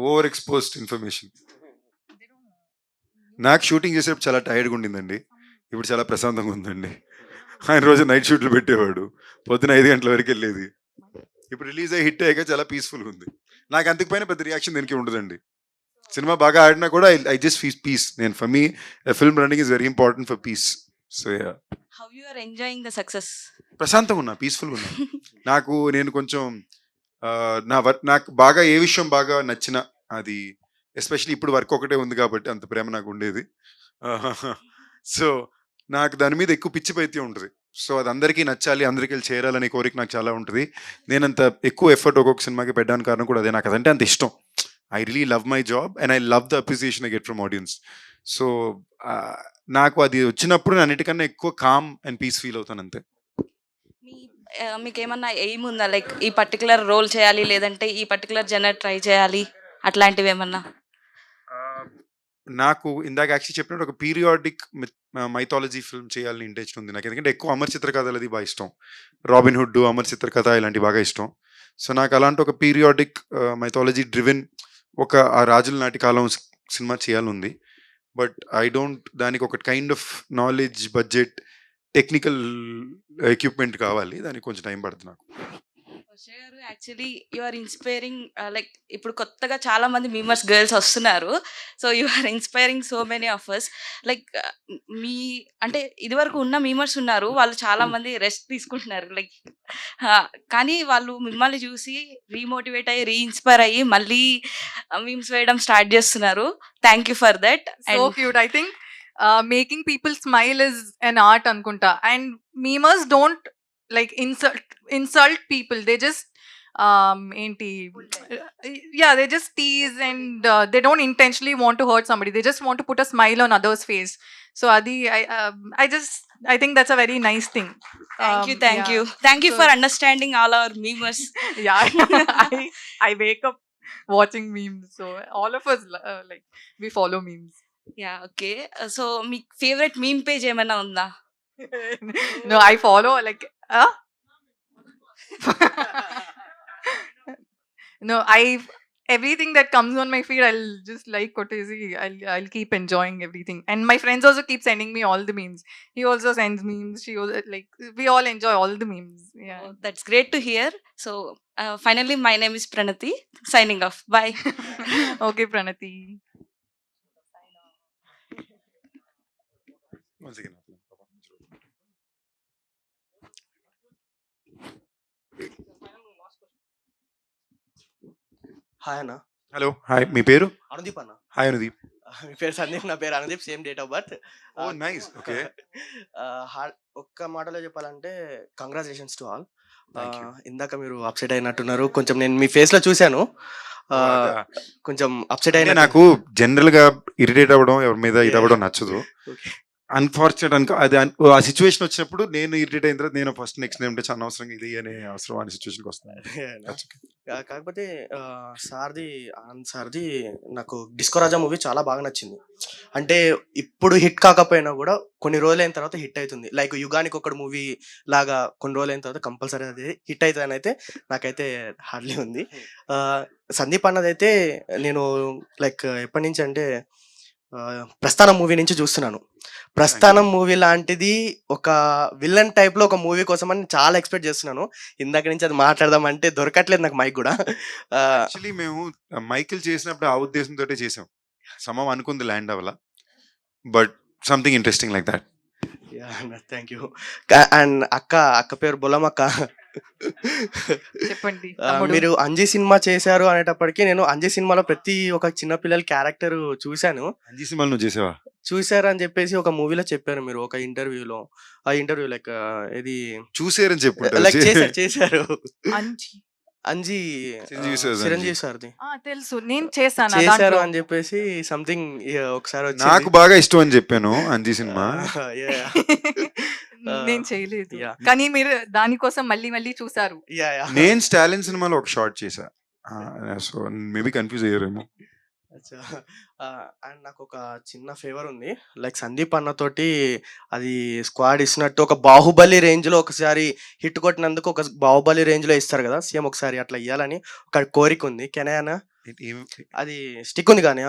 ఓవర్ ఎక్స్పోజ్డ్ ఇన్ఫర్మేషన్. నాకు షూటింగ్ చేసేటప్పుడు చాలా టైర్డ్గా ఉండిందండి, ఇప్పుడు చాలా ప్రశాంతంగా ఉందండి. ఆయన రోజు నైట్ షూట్లు పెట్టేవాడు, పొద్దున 5 గంటల వరకు వెళ్ళేది. ఇప్పుడు రిలీజ్ అయ్యి హిట్ అయ్యాక చాలా పీస్ఫుల్గా ఉంది. నాకు అంతకుపైన పెద్ద రియాక్షన్ దీనికి ఉండదండి. సినిమా బాగా ఆడినా కూడా ఐ జస్ట్ ఫీల్ పీస్. నేను for me film running is very important for peace. So how you are enjoying the success? ప్రశాంతంగా ఉన్నా, పీస్ఫుల్గా ఉన్నా. నేను కొంచెం నాకు బాగా ఏ విషయం బాగా నచ్చిన అది, ఎస్పెషలీ ఇప్పుడు వర్క్ ఒకటే ఉంది కాబట్టి అంత ప్రేమ నాకు ఉండేది. సో నాకు దాని మీద ఎక్కువ పిచ్చి పైత్యం ఉంటుంది. సో అది అందరికీ నచ్చాలి, అందరికీ వెళ్ళి చేరాలనే కోరిక నాకు చాలా ఉంటుంది. నేనంత ఎక్కువ ఎఫర్ట్ ఒక్కొక్క సినిమాకి పెట్టడానికి కారణం కూడా అదే. నాకు అదంటే అంత ఇష్టం. I really love my job and I love the appreciation I get from audience. So నాకు అది వచ్చినప్పుడు నేను అన్నిటికన్నా ఎక్కువ కామ్ అండ్ పీస్ ఫీల్ అవుతాను అంతే. మీకు ఏమన్నా ఎయిమ్ ఉందా? లైక్ ఈ పర్టికులర్ రోల్ చేయాలి, లేదంటే ఈ పర్టికులర్ జనర్ ట్రై చేయాలి, అట్లాంటివి ఏమన్నా? నాకు ఇందాక యాక్చువల్లీ చెప్పినట్టు ఒక పీరియాడిక్ మైథాలజీ ఫిల్మ్ చేయాలని ఇంట్రెస్ట్ ఉంది నాకు. ఎందుకంటే ఎక్కువ అమర్ చిత్ర కథలు అది బాగా ఇష్టం. రాబిన్ హుడ్, అమర్ చిత్ర కథ ఇలాంటివి బాగా ఇష్టం. సో నాకు అలాంటి ఒక పీరియాడిక్ మైథాలజీ డ్రివెన్ ఒక ఆ రాజుల నాటి కాలం సినిమా చేయాలని. బట్ ఐ డోంట్, దానికి ఒక kind of knowledge, budget, technical equipment కావాలి. దానికి కొంచెం టైం పడుతుంది నాకు. Actually you are inspiring. Like ఇప్పుడు కొత్తగా చాలా మంది మీమర్స్ గర్ల్స్ వస్తున్నారు. So you are inspiring so many of us. Like మీ అంటే ఇదివరకు ఉన్న మీమర్స్ ఉన్నారు, వాళ్ళు చాలా మంది రెస్ట్ తీసుకుంటున్నారు. లైక్ కానీ వాళ్ళు మిమ్మల్ని చూసి రీమోటివేట్ అయ్యి, రీఇన్స్పైర్ అయ్యి మళ్ళీ మీమ్స్ వేయడం స్టార్ట్ చేస్తున్నారు. Thank you for that. So cute. I think making people smile is an art anukunta, and memers don't like insult people. They just they just tease, and they don't intentionally want to hurt somebody. They just want to put a smile on others face. So adi I think that's a very nice thing. Thank you for understanding all our memers. I wake up watching memes, so all of us like we follow memes. Yeah, okay. So me favourite meme page ఏమైనా ఉందా? No, I follow like no, everything that comes on my feed, I'll just like Kotezi. I'll keep enjoying everything. And my friends also keep sending me all the memes. He also sends memes. She also, like, we all enjoy all the memes. Yeah. Oh, that's great to hear. So finally, my name is Pranati. Signing off. Bye. Okay, Pranati. Once again. Hi అన్న. Hello hi, మీ పేరు? అనుదీప్ అన్న. Hi Anudeep. మీ పేరు సందీప్, నా పేరు Anudeep, same date of birth. Oh nice. Okay. ఒక్క మాటలో చెప్పాలంటే congratulations to all. Thank you. ఇందాక మీరు అప్సెట్ అయినట్టున్నారు కొంచెం, నేను మీ ఫేస్ లో చూశాను. కొంచెం అప్సెట్ అయినా. నాకు జనరల్ గా ఇరిటేట్ అవ్వడం, ఎవరి మీద ఇది అవ్వడం నచ్చదు. అన్ఫార్చునేట్ అది ఆ సిచ్యువేషన్ వచ్చినప్పుడు నేను ఇరిటేట్ అయిన తర్వాత నేను ఫస్ట్ నెక్స్ట్ ఏమంటే చాలా అనవసరంగా ఇది అనే అవసరం అనే సిచ్యువేషన్కి వస్తాను. కాకపోతే సార్ది, ఆనంద్ సార్ది నాకు డిస్కో రాజా మూవీ చాలా బాగా నచ్చింది. అంటే ఇప్పుడు హిట్ కాకపోయినా కూడా కొన్ని రోజులైన తర్వాత హిట్ అవుతుంది. లైక్ యుగానికి ఒకటి మూవీ లాగా కొన్ని రోజులైన తర్వాత కంపల్సరీ అది హిట్ అవుతుంది అని అయితే నాకైతే హార్డ్లీ ఉంది. సందీప్ అన్నదైతే నేను లైక్ ఎప్పటి నుంచి అంటే ప్రస్థానం మూవీ నుంచి చూస్తున్నాను. ప్రస్థానం మూవీ లాంటిది ఒక విలన్ టైప్ లో ఒక మూవీ కోసం అని చాలా ఎక్స్పెక్ట్ చేస్తున్నాను. ఇందాక నుంచి అది మాట్లాడదాం అంటే దొరకట్లేదు నాకు మైక్ కూడా. యాక్చువల్లీ మేము మైకిల్ చేసినప్పుడు ఆ ఉద్దేశంతో చేసాం. సమం అనుకుంది ల్యాండ్ అవ్వాల, but something interesting like that. Thank you. And అక్క పేరు బొలమక్క. చెప్పండి. మీరు అంజీ సినిమా చేశారు అనేటప్పటికీ నేను అంజీ సినిమాలో ప్రతి ఒక చిన్న పిల్లల క్యారెక్టర్ చూశాను. అంజీ సినిమాలు నువ్వు చేసావా? చూసారు అని చెప్పేసి ఒక మూవీలో చెప్పారు మీరు ఒక ఇంటర్వ్యూలో. ఆ ఇంటర్వ్యూ లైక్ ఇది చూసారని చెప్పు. లైక్ చేశారు అంజీ చిరంజీవి సార్ది తెలుసు, నేను చేశాను చేశారు అని చెప్పేసి సంథింగ్ ఒకసారి నాకు బాగా ఇష్టం అని చెప్పాను అంజీ సినిమా. నేను చేయలేదు, కానీ మీరు దానికోసం మళ్ళీ మళ్ళీ చూసారు. నేను స్టాలిన్ సినిమాలో ఒక షార్ట్ చేశా, సో మేబీ కన్ఫ్యూజ్ అయ్యారేమో. అండ్ నాకు ఒక చిన్న ఫేవర్ ఉంది. లైక్ సందీప్ అన్నతోటి అది స్క్వాడ్ ఇచ్చినట్టు ఒక బాహుబలి రేంజ్ లో ఒకసారి హిట్ కొట్టినందుకు ఒక బాహుబలి రేంజ్ లో ఇస్తారు కదా, సేమ్ ఒకసారి అట్లా ఇవ్వాలని ఒక కోరిక ఉంది. కెనయానా అది స్టిక్ ఉంది కానీ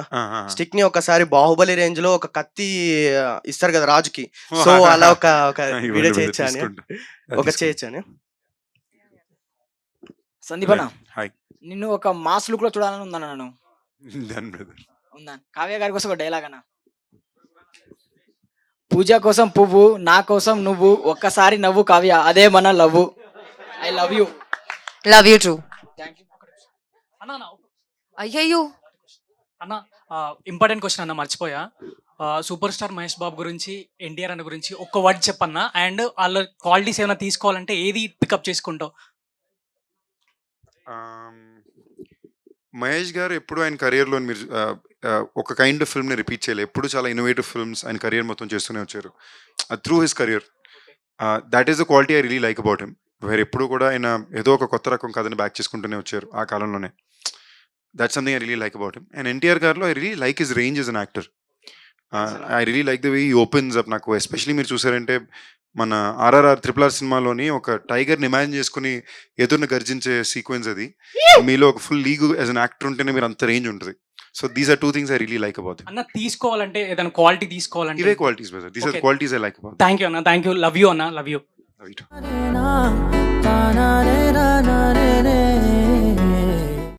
స్టిక్ ని ఒకసారి బాహుబలి రేంజ్ లో ఒక కత్తి ఇస్తారు కదా రాజుకి, సో అలా ఒక వీడియో చేయొచ్చా అని చేయొచ్చా అని. సందీప్ అన్న, నిన్ను ఒక మాస్ లుక్ లో చూడాలని ఉందన్న. నన్ను ఉందా? కావ్య గారి కోసం ఒక డైలాగ్ అన్న. పూజ కోసం పువ్వు, నా కోసం నువ్వు, ఒక్కసారి నవ్వు కావ్య, అదే మన love. I love you. Love you two. అయ్యయ్యో అన్న, ఇంపార్టెంట్ క్వశ్చన్ అన్న, మర్చిపోయా. సూపర్ స్టార్ మహేష్ బాబు గురించి, ఎన్టీఆర్ అన్న గురించి ఒక్క వర్డ్ చెప్పన్నా. అండ్ వాళ్ళ క్వాలిటీస్ ఏమైనా తీసుకోవాలంటే ఏది పికప్ చేసుకుంటావు? మహేష్ గారు ఎప్పుడు ఆయన కెరియర్లో మీరు ఒక కైండ్ ఆఫ్ ఫిల్మ్ని రిపీట్ చేయలేదు. ఎప్పుడు చాలా ఇన్నోవేటివ్ ఫిల్మ్స్ ఆయన కెరియర్ మొత్తం చేస్తూనే వచ్చారు through his career. That is the quality I really like about him. వేరే ఎప్పుడు కూడా ఆయన ఏదో ఒక కొత్త రకం కథని బ్యాక్ చేసుకుంటూనే వచ్చారు ఆ కాలంలోనే. That's something I really like about him. And NTR గారిలో I really like his range as an actor. I really like the way he opens up. నాకు ఎస్పెషలీ మీరు చూసారంటే మన RRR RRR సినిమాలోని ఒక టైగర్ని ఇమాజిన్ చేసుకుని ఎదురుని గర్జించే సీక్వెన్స్ అది. మీలో ఒక full league as an actor ఉంటేనే మీరు అంత రేంజ్ ఉంటుంది. So these are two things I really like about. అన్న, తీసుకోవాలంటే ఏదైనా క్వాలిటీ తీసుకోవాలంటే ఇవే qualities brother. These are qualities I like about. Thank you అన్న, థ్యాంక్ యూ. లవ్ యూ అన్న, లవ్ యూ.